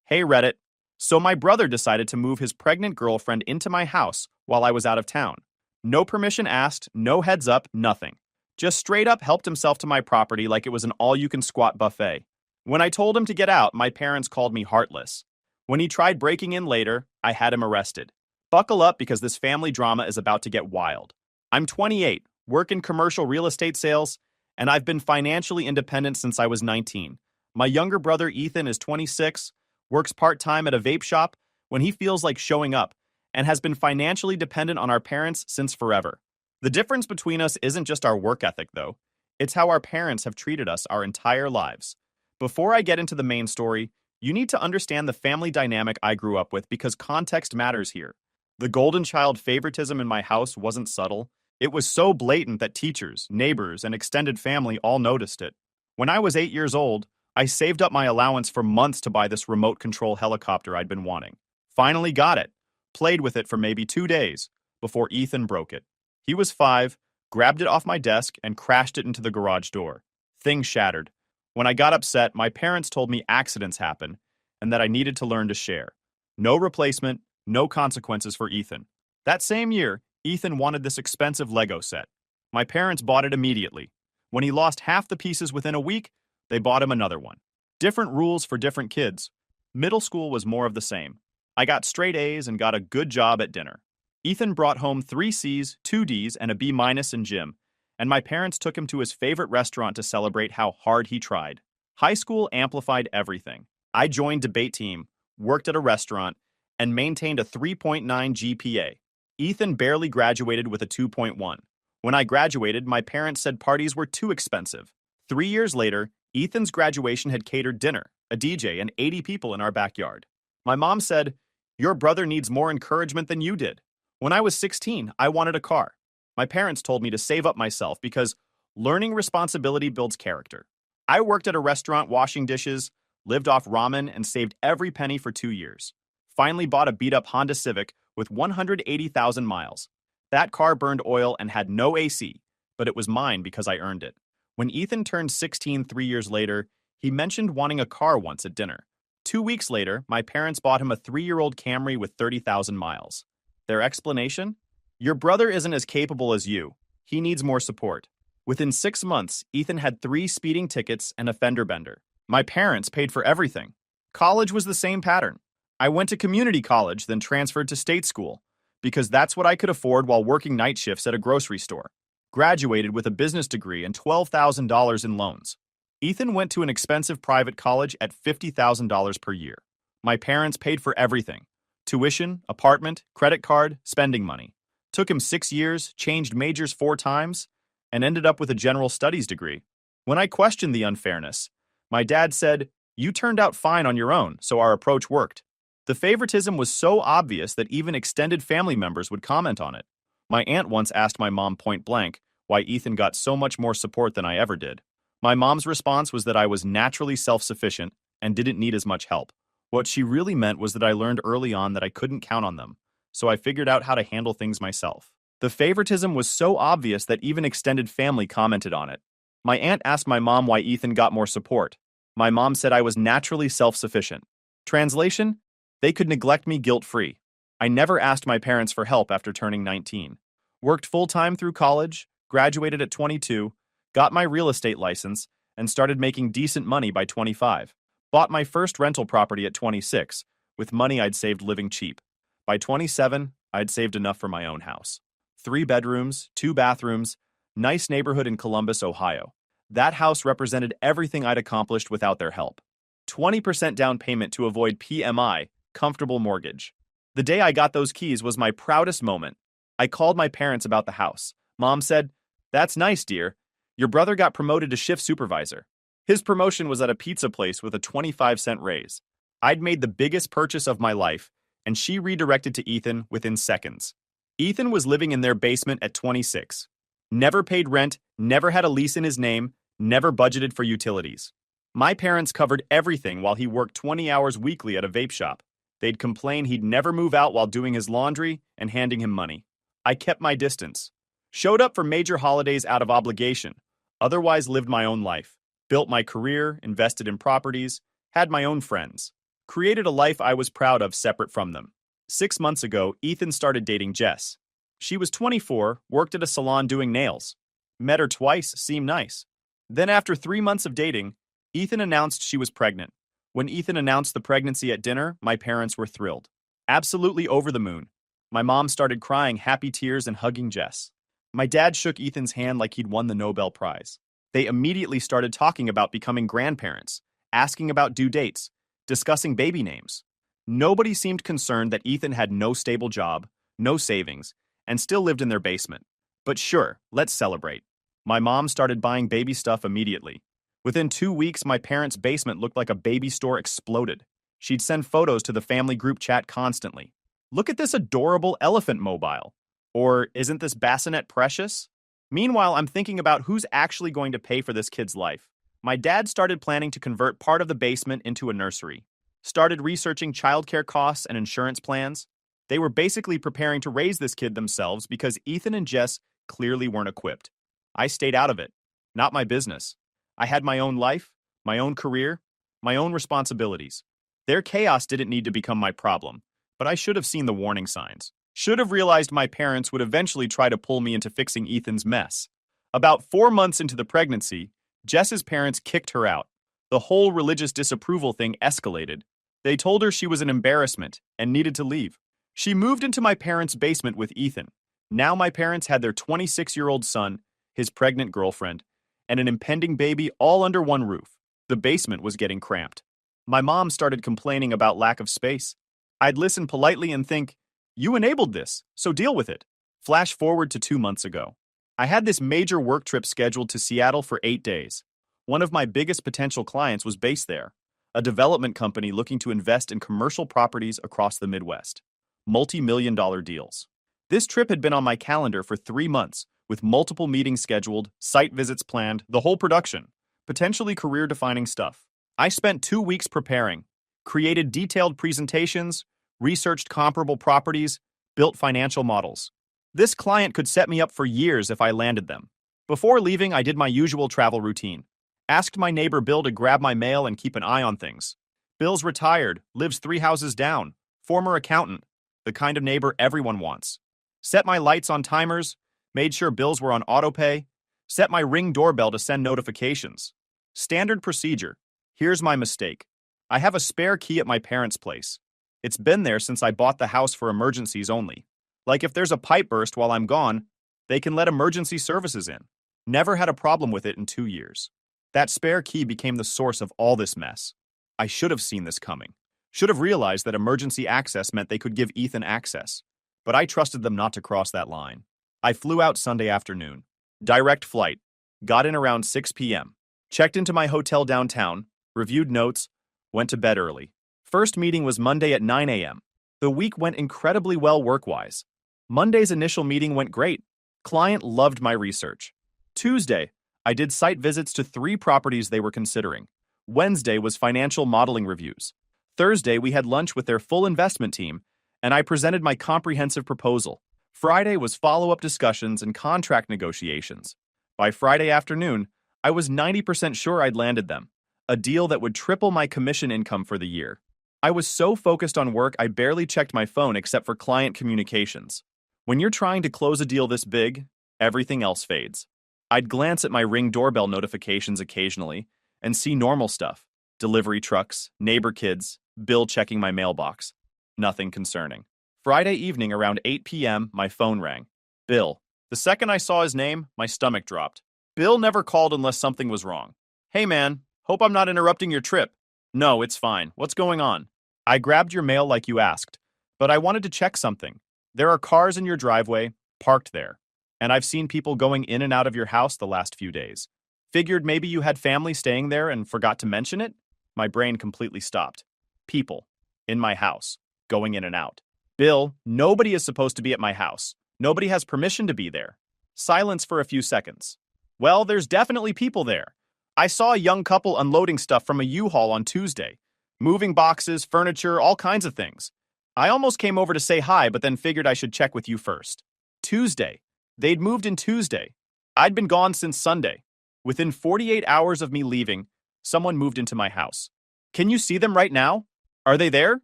Hey Reddit. So my brother decided to move his pregnant girlfriend into my house while I was out of town. No permission asked, no heads up, nothing. Just straight up helped himself to my property like it was an all-you-can-squat buffet. When I told him to get out, my parents called me heartless. When he tried breaking in later, I had him arrested. Buckle up because this family drama is about to get wild. I'm 28, work in commercial real estate sales, and I've been financially independent since I was 19. My younger brother Ethan is 26, works part-time at a vape shop when he feels like showing up, and has been financially dependent on our parents since forever. The difference between us isn't just our work ethic, though. It's how our parents have treated us our entire lives. Before I get into the main story, you need to understand the family dynamic I grew up with because context matters here. The golden child favoritism in my house wasn't subtle. It was so blatant that teachers, neighbors, and extended family all noticed it. When I was 8 years old, I saved up my allowance for months to buy this remote control helicopter I'd been wanting. Finally got it. Played with it for maybe 2 days before Ethan broke it. He was 5, grabbed it off my desk, and crashed it into the garage door. Thing shattered. When I got upset, my parents told me accidents happen and that I needed to learn to share. No replacement, no consequences for Ethan. That same year, Ethan wanted this expensive Lego set. My parents bought it immediately. When he lost half the pieces within a week, they bought him another one. Different rules for different kids. Middle school was more of the same. I got straight A's and got a good job at dinner. Ethan brought home 3 C's, 2 D's, and a B- in gym, and my parents took him to his favorite restaurant to celebrate how hard he tried. High school amplified everything. I joined debate team, worked at a restaurant, and maintained a 3.9 GPA. Ethan barely graduated with a 2.1. When I graduated, my parents said parties were too expensive. 3 years later, Ethan's graduation had catered dinner, a DJ, and 80 people in our backyard. My mom said, "Your brother needs more encouragement than you did." When I was 16, I wanted a car. My parents told me to save up myself because learning responsibility builds character. I worked at a restaurant washing dishes, lived off ramen, and saved every penny for 2 years. Finally bought a beat-up Honda Civic with 180,000 miles. That car burned oil and had no AC, but it was mine because I earned it. When Ethan turned 16 3 years later, he mentioned wanting a car once at dinner. 2 weeks later, my parents bought him a 3-year-old Camry with 30,000 miles. Their explanation? Your brother isn't as capable as you. He needs more support. Within 6 months, Ethan had 3 speeding tickets and a fender bender. My parents paid for everything. College was the same pattern. I went to community college, then transferred to state school, because that's what I could afford while working night shifts at a grocery store. Graduated with a business degree and $12,000 in loans. Ethan went to an expensive private college at $50,000 per year. My parents paid for everything. Tuition, apartment, credit card, spending money. Took him 6 years, changed majors 4 times, and ended up with a general studies degree. When I questioned the unfairness, my dad said, "You turned out fine on your own, so our approach worked." The favoritism was so obvious that even extended family members would comment on it. My aunt once asked my mom point blank, why Ethan got so much more support than I ever did. My mom's response was that I was naturally self-sufficient and didn't need as much help. What she really meant was that I learned early on that I couldn't count on them, so I figured out how to handle things myself. The favoritism was so obvious that even extended family commented on it. My aunt asked my mom why Ethan got more support. My mom said I was naturally self-sufficient. Translation: they could neglect me guilt-free. I never asked my parents for help after turning 19. Worked full-time through college, graduated at 22, got my real estate license, and started making decent money by 25. Bought my first rental property at 26, with money I'd saved living cheap. By 27, I'd saved enough for my own house. 3 bedrooms, 2 bathrooms, nice neighborhood in Columbus, Ohio. That house represented everything I'd accomplished without their help. 20% down payment to avoid PMI, comfortable mortgage. The day I got those keys was my proudest moment. I called my parents about the house. Mom said, "That's nice, dear. Your brother got promoted to shift supervisor." His promotion was at a pizza place with a 25-cent raise. I'd made the biggest purchase of my life, and she redirected to Ethan within seconds. Ethan was living in their basement at 26. Never paid rent, never had a lease in his name, never budgeted for utilities. My parents covered everything while he worked 20 hours weekly at a vape shop. They'd complain he'd never move out while doing his laundry and handing him money. I kept my distance. Showed up for major holidays out of obligation. Otherwise lived my own life. Built my career, invested in properties, had my own friends. Created a life I was proud of separate from them. 6 months ago, Ethan started dating Jess. She was 24, worked at a salon doing nails. Met her twice, seemed nice. Then after 3 months of dating, Ethan announced she was pregnant. When Ethan announced the pregnancy at dinner, my parents were thrilled. Absolutely over the moon. My mom started crying happy tears and hugging Jess. My dad shook Ethan's hand like he'd won the Nobel Prize. They immediately started talking about becoming grandparents, asking about due dates, discussing baby names. Nobody seemed concerned that Ethan had no stable job, no savings, and still lived in their basement. But sure, let's celebrate. My mom started buying baby stuff immediately. Within 2 weeks, my parents' basement looked like a baby store exploded. She'd send photos to the family group chat constantly. Look at this adorable elephant mobile. Or isn't this bassinet precious? Meanwhile, I'm thinking about who's actually going to pay for this kid's life. My dad started planning to convert part of the basement into a nursery. Started researching childcare costs and insurance plans. They were basically preparing to raise this kid themselves because Ethan and Jess clearly weren't equipped. I stayed out of it. Not my business. I had my own life, my own career, my own responsibilities. Their chaos didn't need to become my problem, but I should have seen the warning signs. Should have realized my parents would eventually try to pull me into fixing Ethan's mess. About 4 months into the pregnancy, Jess's parents kicked her out. The whole religious disapproval thing escalated. They told her she was an embarrassment and needed to leave. She moved into my parents' basement with Ethan. Now my parents had their 26-year-old son, his pregnant girlfriend, and an impending baby all under one roof. The basement was getting cramped. My mom started complaining about lack of space. I'd listen politely and think, "You enabled this, so deal with it." Flash forward to 2 months ago. I had this major work trip scheduled to Seattle for 8 days. One of my biggest potential clients was based there, a development company looking to invest in commercial properties across the Midwest. Multi-million-dollar deals. This trip had been on my calendar for 3 months, with multiple meetings scheduled, site visits planned, the whole production. Potentially career-defining stuff. I spent 2 weeks preparing, created detailed presentations, researched comparable properties, built financial models. This client could set me up for years if I landed them. Before leaving, I did my usual travel routine. Asked my neighbor Bill to grab my mail and keep an eye on things. Bill's retired, lives 3 houses down, former accountant, the kind of neighbor everyone wants. Set my lights on timers, made sure bills were on autopay, set my Ring doorbell to send notifications. Standard procedure. Here's my mistake. I have a spare key at my parents' place. It's been there since I bought the house for emergencies only. Like if there's a pipe burst while I'm gone, they can let emergency services in. Never had a problem with it in 2 years. That spare key became the source of all this mess. I should have seen this coming. Should have realized that emergency access meant they could give Ethan access. But I trusted them not to cross that line. I flew out Sunday afternoon. Direct flight. Got in around 6 p.m. Checked into my hotel downtown, reviewed notes, went to bed early. First meeting was Monday at 9 a.m. The week went incredibly well work-wise. Monday's initial meeting went great. Client loved my research. Tuesday, I did site visits to 3 properties they were considering. Wednesday was financial modeling reviews. Thursday, we had lunch with their full investment team, and I presented my comprehensive proposal. Friday was follow-up discussions and contract negotiations. By Friday afternoon, I was 90% sure I'd landed them, a deal that would triple my commission income for the year. I was so focused on work I barely checked my phone except for client communications. When you're trying to close a deal this big, everything else fades. I'd glance at my Ring doorbell notifications occasionally and see normal stuff: delivery trucks, neighbor kids, Bill checking my mailbox. Nothing concerning. Friday evening around 8 p.m., my phone rang. Bill. The second I saw his name, my stomach dropped. Bill never called unless something was wrong. Hey man, hope I'm not interrupting your trip. No, it's fine. What's going on? I grabbed your mail like you asked, but I wanted to check something. There are cars in your driveway, parked there, and I've seen people going in and out of your house the last few days. Figured maybe you had family staying there and forgot to mention it? My brain completely stopped. People. In my house. Going in and out. Bill, nobody is supposed to be at my house. Nobody has permission to be there. Silence for a few seconds. Well, there's definitely people there. I saw a young couple unloading stuff from a U-Haul on Tuesday. Moving boxes, furniture, all kinds of things. I almost came over to say hi, but then figured I should check with you first. Tuesday. They'd moved in Tuesday. I'd been gone since Sunday. Within 48 hours of me leaving, someone moved into my house. Can you see them right now? Are they there?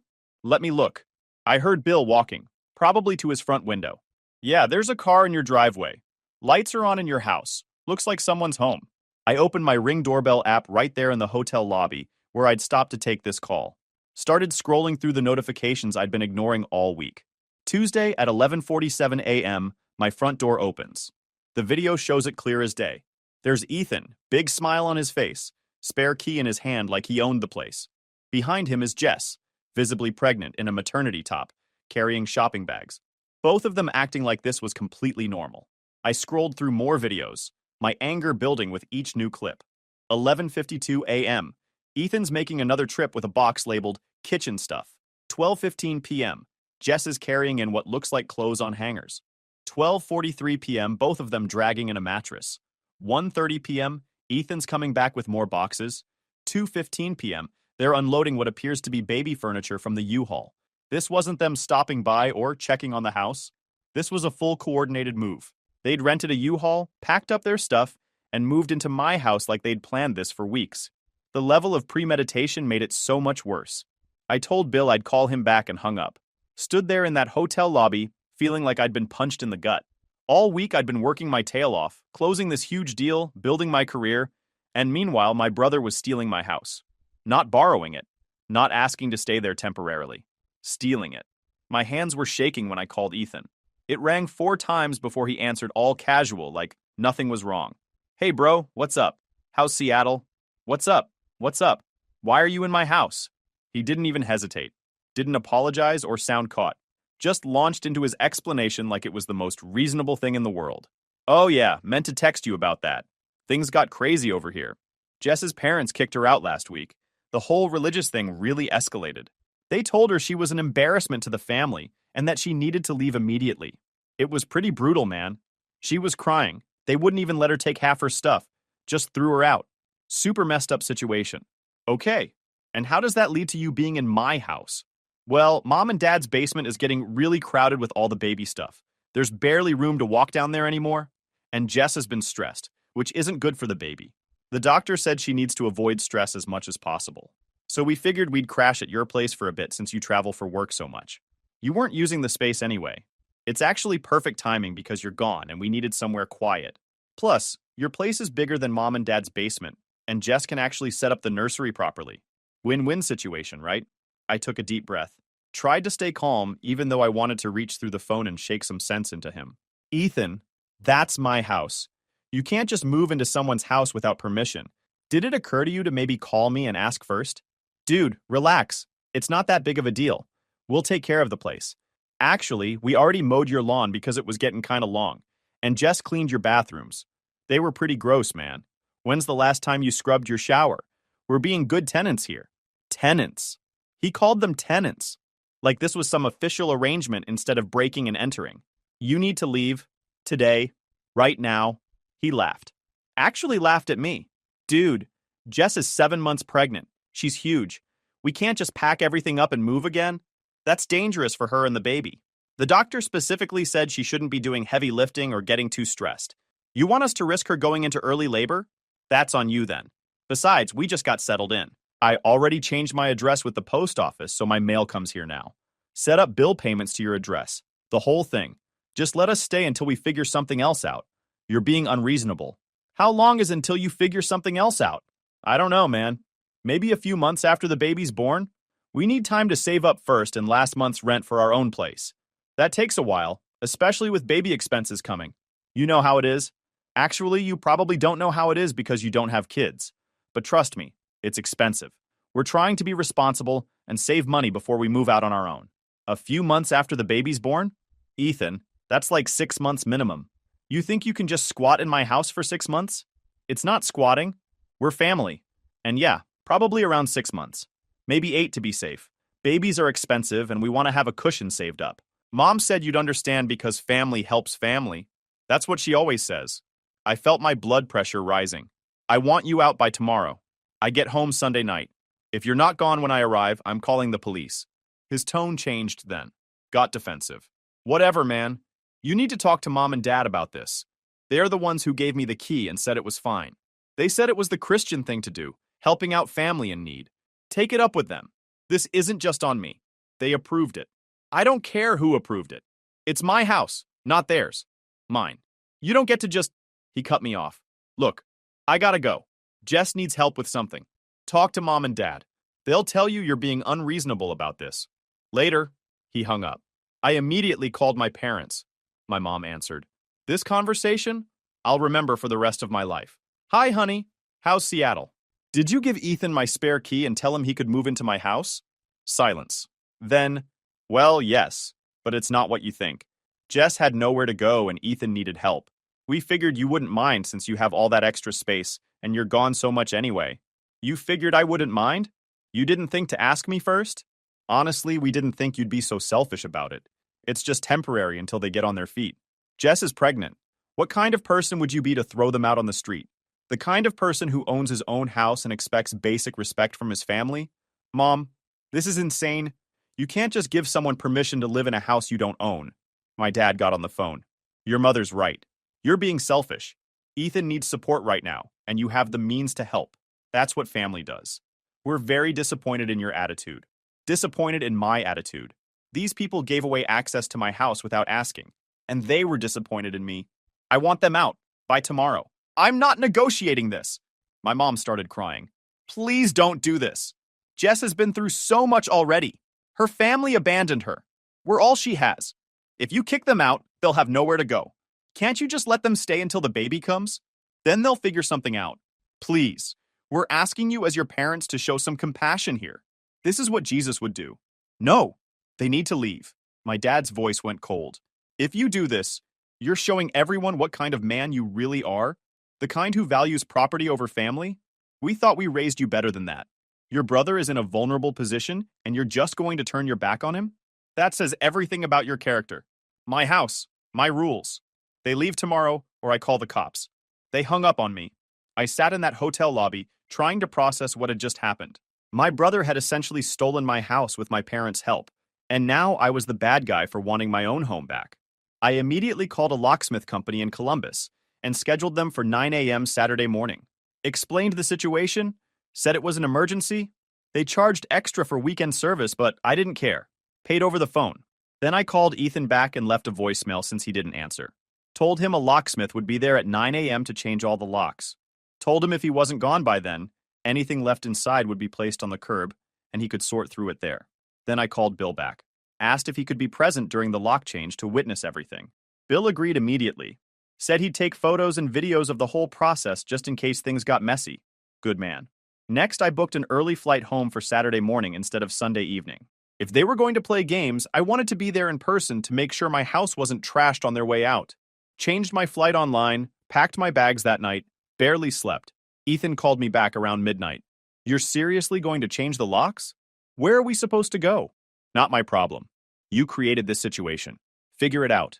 Let me look. I heard Bill walking, probably to his front window. Yeah, there's a car in your driveway. Lights are on in your house. Looks like someone's home. I opened my Ring doorbell app right there in the hotel lobby, where I'd stopped to take this call. Started scrolling through the notifications I'd been ignoring all week. Tuesday at 11:47 a.m., my front door opens. The video shows it clear as day. There's Ethan, big smile on his face, spare key in his hand like he owned the place. Behind him is Jess, visibly pregnant in a maternity top, carrying shopping bags. Both of them acting like this was completely normal. I scrolled through more videos, my anger building with each new clip. 11:52 a.m. Ethan's making another trip with a box labeled kitchen stuff. 12:15 p.m. Jess is carrying in what looks like clothes on hangers. 12:43 p.m. Both of them dragging in a mattress. 1:30 p.m. Ethan's coming back with more boxes. 2:15 p.m. They're unloading what appears to be baby furniture from the U-Haul. This wasn't them stopping by or checking on the house. This was a full coordinated move. They'd rented a U-Haul, packed up their stuff, and moved into my house like they'd planned this for weeks. The level of premeditation made it so much worse. I told Bill I'd call him back and hung up. Stood there in that hotel lobby, feeling like I'd been punched in the gut. All week I'd been working my tail off, closing this huge deal, building my career, and meanwhile my brother was stealing my house. Not borrowing it, not asking to stay there temporarily. Stealing it. My hands were shaking when I called Ethan. It rang 4 times before he answered all casual, like nothing was wrong. Hey bro, what's up? How's Seattle? What's up? What's up? Why are you in my house? He didn't even hesitate. Didn't apologize or sound caught. Just launched into his explanation like it was the most reasonable thing in the world. Oh yeah, meant to text you about that. Things got crazy over here. Jess's parents kicked her out last week. The whole religious thing really escalated. They told her she was an embarrassment to the family and that she needed to leave immediately. It was pretty brutal, man. She was crying. They wouldn't even let her take half her stuff. Just threw her out. Super messed up situation. Okay, and how does that lead to you being in my house? Well, Mom and Dad's basement is getting really crowded with all the baby stuff. There's barely room to walk down there anymore, and Jess has been stressed, which isn't good for the baby. The doctor said she needs to avoid stress as much as possible. So we figured we'd crash at your place for a bit since you travel for work so much. You weren't using the space anyway. It's actually perfect timing because you're gone and we needed somewhere quiet. Plus, your place is bigger than Mom and Dad's basement, and Jess can actually set up the nursery properly. Win-win situation, right? I took a deep breath. Tried to stay calm even though I wanted to reach through the phone and shake some sense into him. Ethan, that's my house. You can't just move into someone's house without permission. Did it occur to you to maybe call me and ask first? Dude, relax. It's not that big of a deal. We'll take care of the place. Actually, we already mowed your lawn because it was getting kinda long, and Jess cleaned your bathrooms. They were pretty gross, man. When's the last time you scrubbed your shower? We're being good tenants here. Tenants. He called them tenants. Like this was some official arrangement instead of breaking and entering. You need to leave. Today. Right now. He laughed. actually laughed at me. Dude, Jess is 7 months pregnant. She's huge. We can't just pack everything up and move again. That's dangerous for her and the baby. The doctor specifically said she shouldn't be doing heavy lifting or getting too stressed. You want us to risk her going into early labor? That's on you then. Besides, we just got settled in. I already changed my address with the post office, so my mail comes here now. Set up bill payments to your address. The whole thing. Just let us stay until we figure something else out. You're being unreasonable. How long is until you figure something else out? I don't know, man. Maybe a few months after the baby's born? We need time to save up first and last month's rent for our own place. That takes a while, especially with baby expenses coming. You know how it is. Actually, you probably don't know how it is because you don't have kids. But trust me, it's expensive. We're trying to be responsible and save money before we move out on our own. A few months after the baby's born? Ethan, that's like 6 months minimum. You think you can just squat in my house for 6 months? It's not squatting. We're family. And yeah, probably around 6 months. Maybe 8 to be safe. Babies are expensive and we want to have a cushion saved up. Mom said you'd understand because family helps family. That's what she always says. I felt my blood pressure rising. I want you out by tomorrow. I get home Sunday night. If you're not gone when I arrive, I'm calling the police. His tone changed then. Got defensive. Whatever, man. You need to talk to Mom and Dad about this. They are the ones who gave me the key and said it was fine. They said it was the Christian thing to do, helping out family in need. Take it up with them. This isn't just on me. They approved it. I don't care who approved it. It's my house, not theirs. Mine. You don't get to just... He cut me off. Look, I gotta go. Jess needs help with something. Talk to Mom and Dad. They'll tell you you're being unreasonable about this. Later, he hung up. I immediately called my parents. My mom answered. This conversation, I'll remember for the rest of my life. Hi, honey. How's Seattle? Did you give Ethan my spare key and tell him he could move into my house? Silence. Then, well, yes, but it's not what you think. Jess had nowhere to go and Ethan needed help. We figured you wouldn't mind since you have all that extra space and you're gone so much anyway. You figured I wouldn't mind? You didn't think to ask me first? Honestly, we didn't think you'd be so selfish about it. It's just temporary until they get on their feet. Jess is pregnant. What kind of person would you be to throw them out on the street? The kind of person who owns his own house and expects basic respect from his family? Mom, this is insane. You can't just give someone permission to live in a house you don't own. My dad got on the phone. Your mother's right. You're being selfish. Ethan needs support right now, and you have the means to help. That's what family does. We're very disappointed in your attitude. Disappointed in my attitude. These people gave away access to my house without asking, and they were disappointed in me. I want them out by tomorrow. I'm not negotiating this. My mom started crying. Please don't do this. Jess has been through so much already. Her family abandoned her. We're all she has. If you kick them out, they'll have nowhere to go. Can't you just let them stay until the baby comes? Then they'll figure something out. Please. We're asking you as your parents to show some compassion here. This is what Jesus would do. No, they need to leave. My dad's voice went cold. If you do this, you're showing everyone what kind of man you really are. The kind who values property over family? We thought we raised you better than that. Your brother is in a vulnerable position, and you're just going to turn your back on him? That says everything about your character. My house, my rules. They leave tomorrow, or I call the cops. They hung up on me. I sat in that hotel lobby, trying to process what had just happened. My brother had essentially stolen my house with my parents' help, and now I was the bad guy for wanting my own home back. I immediately called a locksmith company in Columbus and scheduled them for 9 a.m. Saturday morning. Explained the situation, said it was an emergency. They charged extra for weekend service, but I didn't care. Paid over the phone. Then I called Ethan back and left a voicemail since he didn't answer. Told him a locksmith would be there at 9 a.m. to change all the locks. Told him if he wasn't gone by then, anything left inside would be placed on the curb, and he could sort through it there. Then I called Bill back. Asked if he could be present during the lock change to witness everything. Bill agreed immediately. Said he'd take photos and videos of the whole process just in case things got messy. Good man. Next, I booked an early flight home for Saturday morning instead of Sunday evening. If they were going to play games, I wanted to be there in person to make sure my house wasn't trashed on their way out. Changed my flight online, packed my bags that night, barely slept. Ethan called me back around midnight. You're seriously going to change the locks? Where are we supposed to go? Not my problem. You created this situation. Figure it out.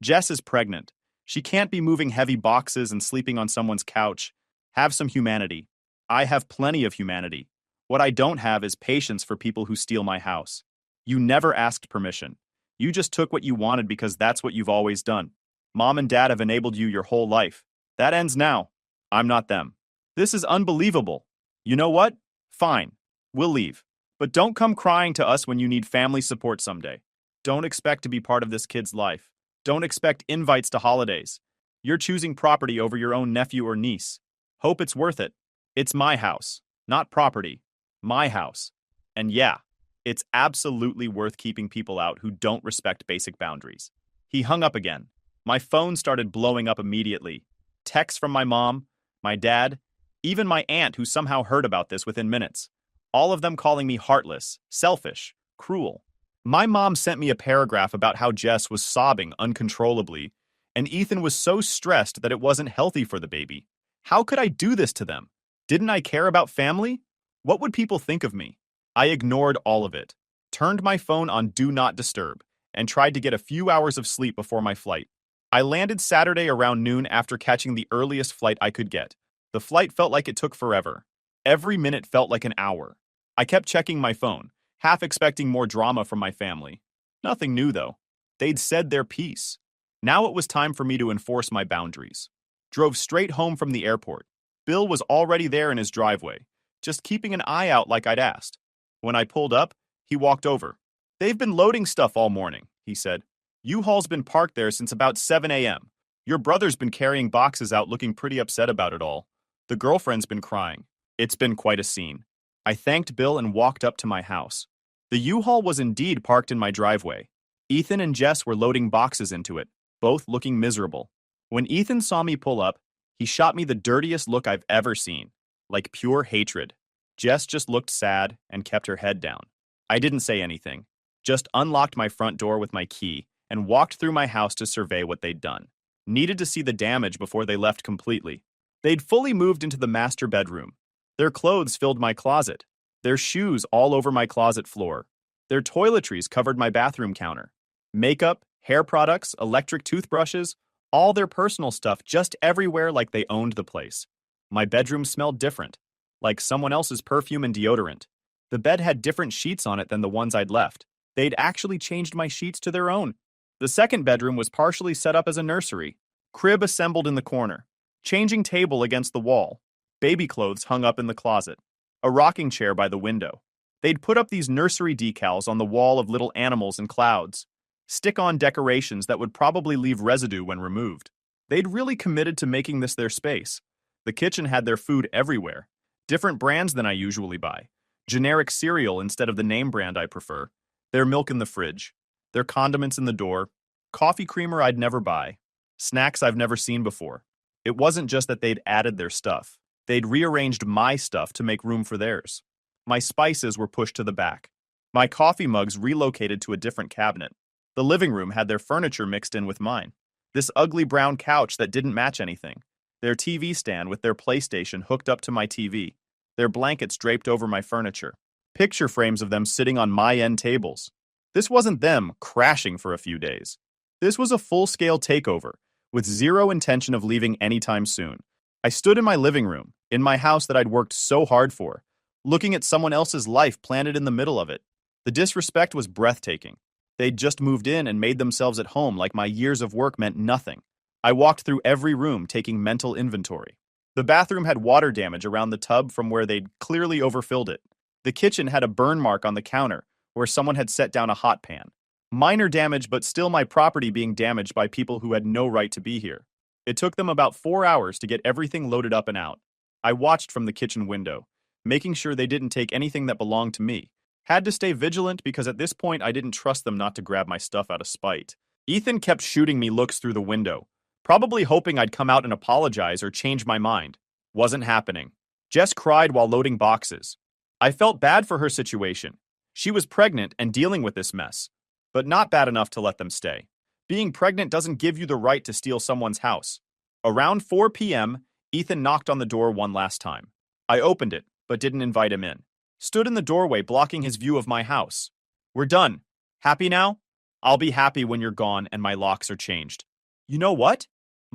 Jess is pregnant. She can't be moving heavy boxes and sleeping on someone's couch. Have some humanity. I have plenty of humanity. What I don't have is patience for people who steal my house. You never asked permission. You just took what you wanted because that's what you've always done. Mom and Dad have enabled you your whole life. That ends now. I'm not them. This is unbelievable. You know what? Fine. We'll leave. But don't come crying to us when you need family support someday. Don't expect to be part of this kid's life. Don't expect invites to holidays. You're choosing property over your own nephew or niece. Hope it's worth it. It's my house, not property. My house. And yeah, it's absolutely worth keeping people out who don't respect basic boundaries. He hung up again. My phone started blowing up immediately. Texts from my mom, my dad, even my aunt who somehow heard about this within minutes. All of them calling me heartless, selfish, cruel. My mom sent me a paragraph about how Jess was sobbing uncontrollably, and Ethan was so stressed that it wasn't healthy for the baby. How could I do this to them? Didn't I care about family? What would people think of me? I ignored all of it, turned my phone on Do Not Disturb, and tried to get a few hours of sleep before my flight. I landed Saturday around noon after catching the earliest flight I could get. The flight felt like it took forever. Every minute felt like an hour. I kept checking my phone, half expecting more drama from my family. Nothing new, though. They'd said their piece. Now it was time for me to enforce my boundaries. Drove straight home from the airport. Bill was already there in his driveway, just keeping an eye out like I'd asked. When I pulled up, he walked over. "They've been loading stuff all morning," he said. "U-Haul's been parked there since about 7 a.m. Your brother's been carrying boxes out looking pretty upset about it all. The girlfriend's been crying. It's been quite a scene." I thanked Bill and walked up to my house. The U-Haul was indeed parked in my driveway. Ethan and Jess were loading boxes into it, both looking miserable. When Ethan saw me pull up, he shot me the dirtiest look I've ever seen, like pure hatred. Jess just looked sad and kept her head down. I didn't say anything, just unlocked my front door with my key and walked through my house to survey what they'd done. Needed to see the damage before they left completely. They'd fully moved into the master bedroom. Their clothes filled my closet. Their shoes all over my closet floor. Their toiletries covered my bathroom counter. Makeup, hair products, electric toothbrushes, all their personal stuff just everywhere like they owned the place. My bedroom smelled different, like someone else's perfume and deodorant. The bed had different sheets on it than the ones I'd left. They'd actually changed my sheets to their own. The second bedroom was partially set up as a nursery. Crib assembled in the corner. Changing table against the wall. Baby clothes hung up in the closet. A rocking chair by the window. They'd put up these nursery decals on the wall of little animals and clouds. Stick-on decorations that would probably leave residue when removed. They'd really committed to making this their space. The kitchen had their food everywhere. Different brands than I usually buy. Generic cereal instead of the name brand I prefer. Their milk in the fridge. Their condiments in the door. Coffee creamer I'd never buy. Snacks I've never seen before. It wasn't just that they'd added their stuff. They'd rearranged my stuff to make room for theirs. My spices were pushed to the back. My coffee mugs relocated to a different cabinet. The living room had their furniture mixed in with mine. This ugly brown couch that didn't match anything. Their TV stand with their PlayStation hooked up to my TV. Their blankets draped over my furniture. Picture frames of them sitting on my end tables. This wasn't them crashing for a few days. This was a full-scale takeover, with zero intention of leaving anytime soon. I stood in my living room, in my house that I'd worked so hard for, looking at someone else's life planted in the middle of it. The disrespect was breathtaking. They'd just moved in and made themselves at home like my years of work meant nothing. I walked through every room taking mental inventory. The bathroom had water damage around the tub from where they'd clearly overfilled it. The kitchen had a burn mark on the counter where someone had set down a hot pan. Minor damage, but still my property being damaged by people who had no right to be here. It took them about 4 hours to get everything loaded up and out. I watched from the kitchen window, making sure they didn't take anything that belonged to me. Had to stay vigilant because at this point I didn't trust them not to grab my stuff out of spite. Ethan kept shooting me looks through the window, probably hoping I'd come out and apologize or change my mind. Wasn't happening. Jess cried while loading boxes. I felt bad for her situation. She was pregnant and dealing with this mess, but not bad enough to let them stay. Being pregnant doesn't give you the right to steal someone's house. Around 4 p.m., Ethan knocked on the door one last time. I opened it, but didn't invite him in. Stood in the doorway blocking his view of my house. "We're done. Happy now? I'll be happy when you're gone and my locks are changed." "You know what?"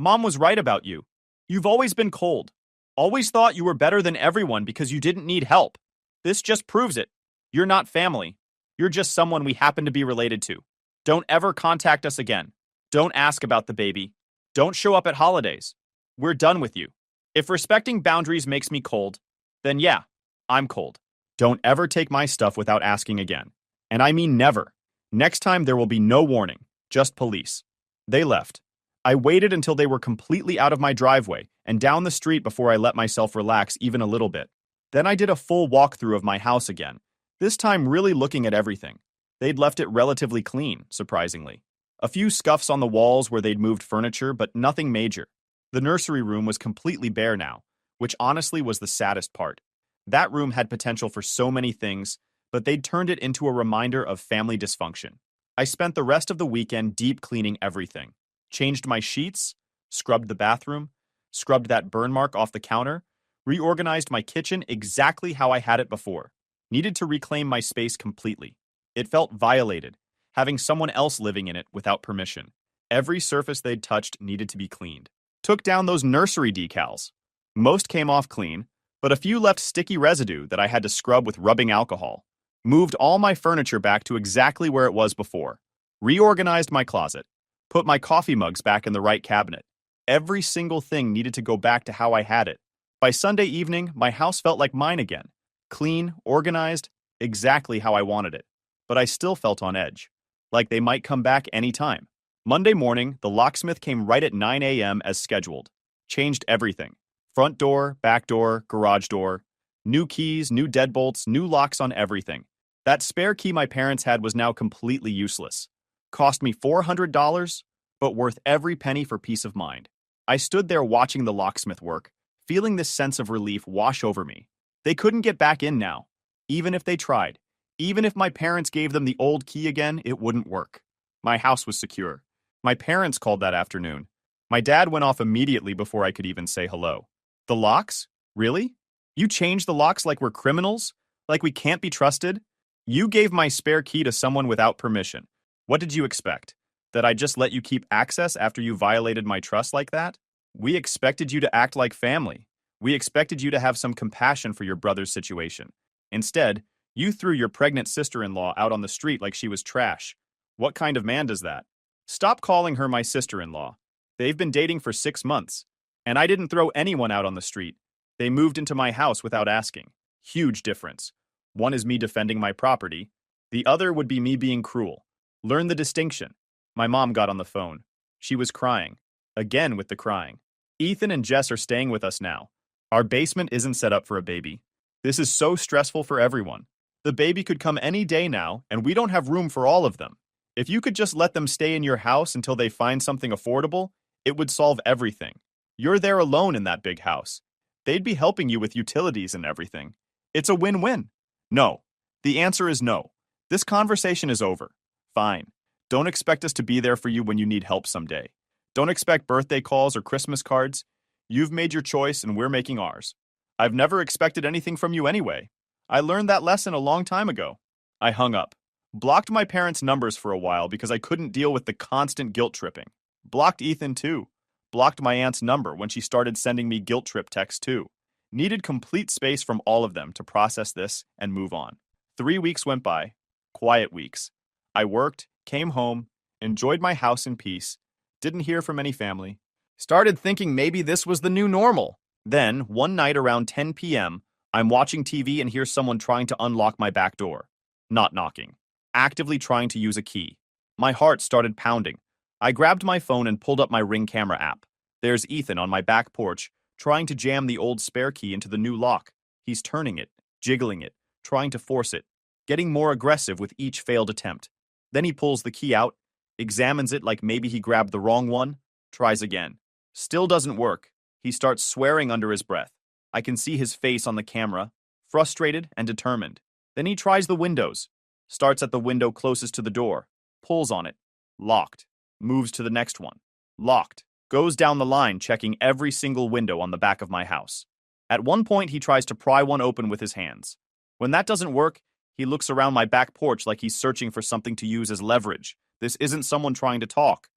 Mom was right about you. You've always been cold. Always thought you were better than everyone because you didn't need help. This just proves it. You're not family. You're just someone we happen to be related to. Don't ever contact us again. Don't ask about the baby. Don't show up at holidays. We're done with you. If respecting boundaries makes me cold, then yeah, I'm cold. Don't ever take my stuff without asking again. And I mean never. Next time there will be no warning, just police. They left. I waited until they were completely out of my driveway and down the street before I let myself relax even a little bit. Then I did a full walkthrough of my house again, this time really looking at everything. They'd left it relatively clean, surprisingly. A few scuffs on the walls where they'd moved furniture, but nothing major. The nursery room was completely bare now, which honestly was the saddest part. That room had potential for so many things, but they'd turned it into a reminder of family dysfunction. I spent the rest of the weekend deep cleaning everything. Changed my sheets, scrubbed the bathroom, scrubbed that burn mark off the counter, reorganized my kitchen exactly how I had it before. Needed to reclaim my space completely. It felt violated, having someone else living in it without permission. Every surface they'd touched needed to be cleaned. Took down those nursery decals. Most came off clean, but a few left sticky residue that I had to scrub with rubbing alcohol. Moved all my furniture back to exactly where it was before. Reorganized my closet. Put my coffee mugs back in the right cabinet. Every single thing needed to go back to how I had it. By Sunday evening, my house felt like mine again. Clean, organized, exactly how I wanted it. But I still felt on edge. Like they might come back anytime. Monday morning, the locksmith came right at 9 a.m. as scheduled. Changed everything. Front door, back door, garage door. New keys, new deadbolts, new locks on everything. That spare key my parents had was now completely useless. Cost me $400, but worth every penny for peace of mind. I stood there watching the locksmith work, feeling this sense of relief wash over me. They couldn't get back in now. Even if they tried. Even if my parents gave them the old key again, it wouldn't work. My house was secure. My parents called that afternoon. My dad went off immediately before I could even say hello. The locks? Really? You changed the locks like we're criminals? Like we can't be trusted? You gave my spare key to someone without permission. What did you expect? That I'd just let you keep access after you violated my trust like that? We expected you to act like family. We expected you to have some compassion for your brother's situation. Instead, you threw your pregnant sister-in-law out on the street like she was trash. What kind of man does that? Stop calling her my sister-in-law. They've been dating for 6 months. And I didn't throw anyone out on the street. They moved into my house without asking. Huge difference. One is me defending my property. The other would be me being cruel. Learn the distinction. My mom got on the phone. She was crying. Again with the crying. Ethan and Jess are staying with us now. Our basement isn't set up for a baby. This is so stressful for everyone. The baby could come any day now, and we don't have room for all of them. If you could just let them stay in your house until they find something affordable, it would solve everything. You're there alone in that big house. They'd be helping you with utilities and everything. It's a win-win. No. The answer is no. This conversation is over. Fine. Don't expect us to be there for you when you need help someday. Don't expect birthday calls or Christmas cards. You've made your choice and we're making ours. I've never expected anything from you anyway. I learned that lesson a long time ago. I hung up. Blocked my parents' numbers for a while because I couldn't deal with the constant guilt tripping. Blocked Ethan too. Blocked my aunt's number when she started sending me guilt trip texts too. Needed complete space from all of them to process this and move on. 3 weeks went by. Quiet weeks. I worked, came home, enjoyed my house in peace, didn't hear from any family. Started thinking maybe this was the new normal. Then, one night around 10 p.m., I'm watching TV and hear someone trying to unlock my back door. Not knocking. Actively trying to use a key. My heart started pounding. I grabbed my phone and pulled up my Ring camera app. There's Ethan on my back porch, trying to jam the old spare key into the new lock. He's turning it, jiggling it, trying to force it, getting more aggressive with each failed attempt. Then he pulls the key out, examines it like maybe he grabbed the wrong one, tries again. Still doesn't work. He starts swearing under his breath. I can see his face on the camera, frustrated and determined. Then he tries the windows, starts at the window closest to the door, pulls on it, locked, moves to the next one, locked, goes down the line checking every single window on the back of my house. At one point, he tries to pry one open with his hands. When that doesn't work, he looks around my back porch like he's searching for something to use as leverage. This isn't someone trying to talk.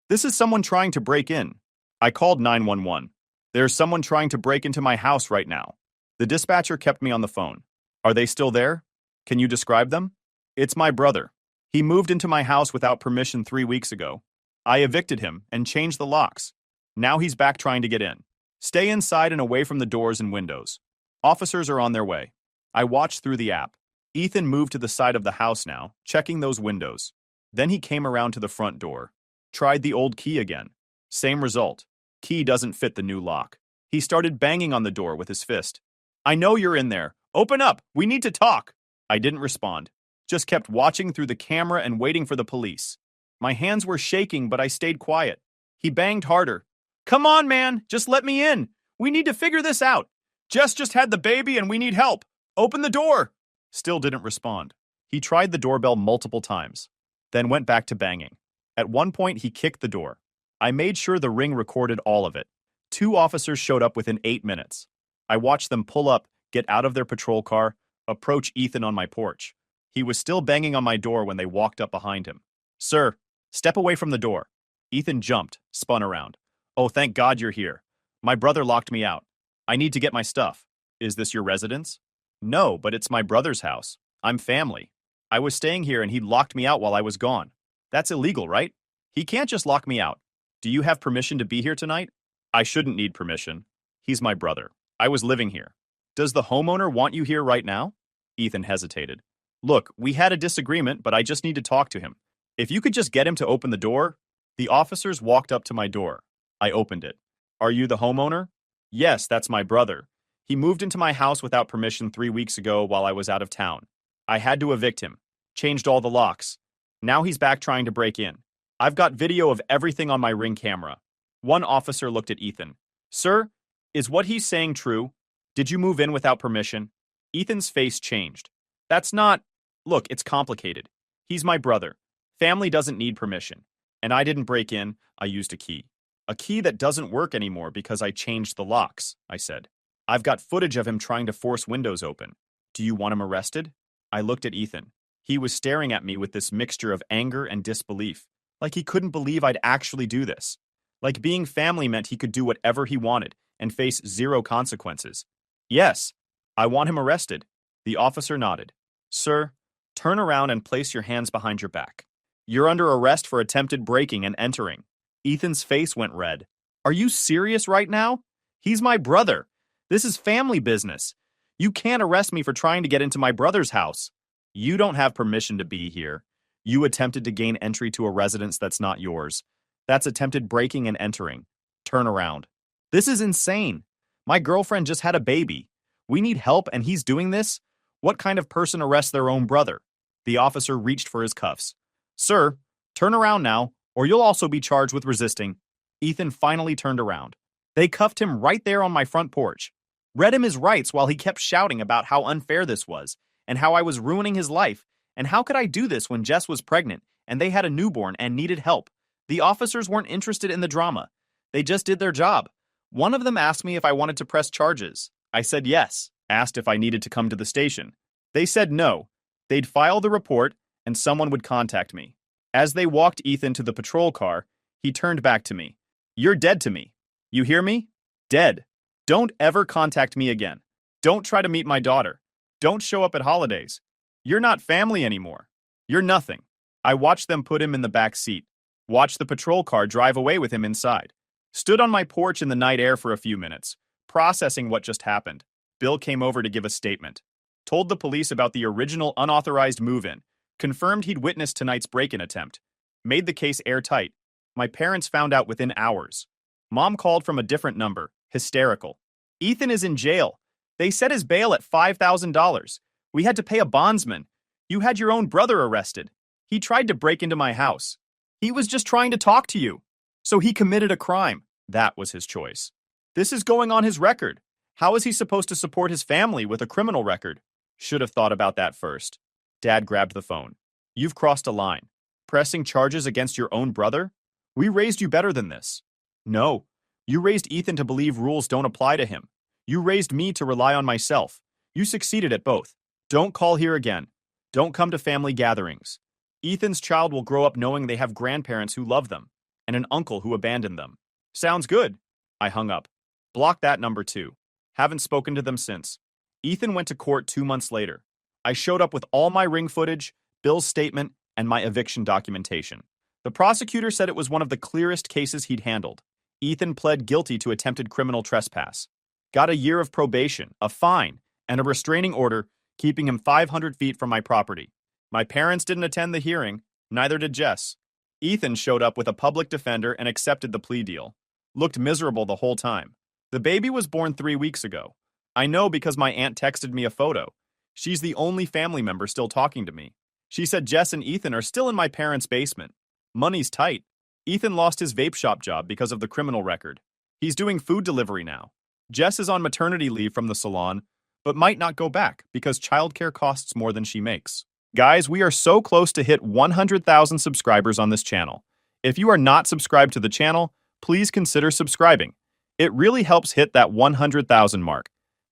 This is someone trying to break in. I called 911. There's someone trying to break into my house right now. The dispatcher kept me on the phone. Are they still there? Can you describe them? It's my brother. He moved into my house without permission 3 weeks ago. I evicted him and changed the locks. Now he's back trying to get in. Stay inside and away from the doors and windows. Officers are on their way. I watched through the app. Ethan moved to the side of the house now, checking those windows. Then he came around to the front door. Tried the old key again. Same result. Key doesn't fit the new lock. He started banging on the door with his fist. I know you're in there. Open up. We need to talk. I didn't respond. Just kept watching through the camera and waiting for the police. My hands were shaking, but I stayed quiet. He banged harder. Come on, man. Just let me in. We need to figure this out. Jess just had the baby and we need help. Open the door. Still didn't respond. He tried the doorbell multiple times, then went back to banging. At one point, he kicked the door. I made sure the ring recorded all of it. 2 officers showed up within 8 minutes. I watched them pull up, get out of their patrol car, approach Ethan on my porch. He was still banging on my door when they walked up behind him. Sir, step away from the door. Ethan jumped, spun around. Oh, thank God you're here. My brother locked me out. I need to get my stuff. Is this your residence? No, but it's my brother's house. I'm family. I was staying here and he locked me out while I was gone. That's illegal, right? He can't just lock me out. Do you have permission to be here tonight? I shouldn't need permission. He's my brother. I was living here. Does the homeowner want you here right now? Ethan hesitated. Look, we had a disagreement, but I just need to talk to him. If you could just get him to open the door. The officers walked up to my door. I opened it. Are you the homeowner? Yes, that's my brother. He moved into my house without permission 3 weeks ago while I was out of town. I had to evict him. Changed all the locks. Now he's back trying to break in. I've got video of everything on my Ring camera. One officer looked at Ethan. Sir, is what he's saying true? Did you move in without permission? Ethan's face changed. That's not... Look, it's complicated. He's my brother. Family doesn't need permission. And I didn't break in, I used a key. A key that doesn't work anymore because I changed the locks, I said. I've got footage of him trying to force windows open. Do you want him arrested? I looked at Ethan. He was staring at me with this mixture of anger and disbelief, like he couldn't believe I'd actually do this. Like being family meant he could do whatever he wanted and face 0 consequences. Yes, I want him arrested. The officer nodded. Sir, turn around and place your hands behind your back. You're under arrest for attempted breaking and entering. Ethan's face went red. Are you serious right now? He's my brother. This is family business. You can't arrest me for trying to get into my brother's house. You don't have permission to be here. You attempted to gain entry to a residence that's not yours. That's attempted breaking and entering. Turn around. This is insane. My girlfriend just had a baby. We need help and he's doing this? What kind of person arrests their own brother? The officer reached for his cuffs. Sir, turn around now, or you'll also be charged with resisting. Ethan finally turned around. They cuffed him right there on my front porch. Read him his rights while he kept shouting about how unfair this was, and how I was ruining his life, and how could I do this when Jess was pregnant, and they had a newborn and needed help. The officers weren't interested in the drama. They just did their job. One of them asked me if I wanted to press charges. I said yes, asked if I needed to come to the station. They said no. They'd file the report, and someone would contact me. As they walked Ethan to the patrol car, he turned back to me. You're dead to me. You hear me? Dead. Don't ever contact me again. Don't try to meet my daughter. Don't show up at holidays. You're not family anymore. You're nothing. I watched them put him in the back seat. Watched the patrol car drive away with him inside. Stood on my porch in the night air for a few minutes, processing what just happened. Bill came over to give a statement. Told the police about the original unauthorized move-in. Confirmed he'd witnessed tonight's break-in attempt. Made the case airtight. My parents found out within hours. Mom called from a different number. Hysterical. Ethan is in jail. They set his bail at $5,000. We had to pay a bondsman. You had your own brother arrested. He tried to break into my house. He was just trying to talk to you. So he committed a crime. That was his choice. This is going on his record. How is he supposed to support his family with a criminal record? Should have thought about that first. Dad grabbed the phone. You've crossed a line. Pressing charges against your own brother? We raised you better than this. No. You raised Ethan to believe rules don't apply to him. You raised me to rely on myself. You succeeded at both. Don't call here again. Don't come to family gatherings. Ethan's child will grow up knowing they have grandparents who love them, and an uncle who abandoned them. Sounds good. I hung up. Block that number too. Haven't spoken to them since. Ethan went to court 2 months later. I showed up with all my ring footage, Bill's statement, and my eviction documentation. The prosecutor said it was one of the clearest cases he'd handled. Ethan pled guilty to attempted criminal trespass. Got a year of probation, a fine, and a restraining order keeping him 500 feet from my property. My parents didn't attend the hearing, neither did Jess. Ethan showed up with a public defender and accepted the plea deal. Looked miserable the whole time. The baby was born 3 weeks ago. I know because my aunt texted me a photo. She's the only family member still talking to me. She said Jess and Ethan are still in my parents' basement. Money's tight. Ethan lost his vape shop job because of the criminal record. He's doing food delivery now. Jess is on maternity leave from the salon, but might not go back because childcare costs more than she makes. Guys, we are so close to hit 100,000 subscribers on this channel. If you are not subscribed to the channel, please consider subscribing. It really helps hit that 100,000 mark.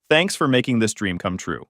Thanks for making this dream come true.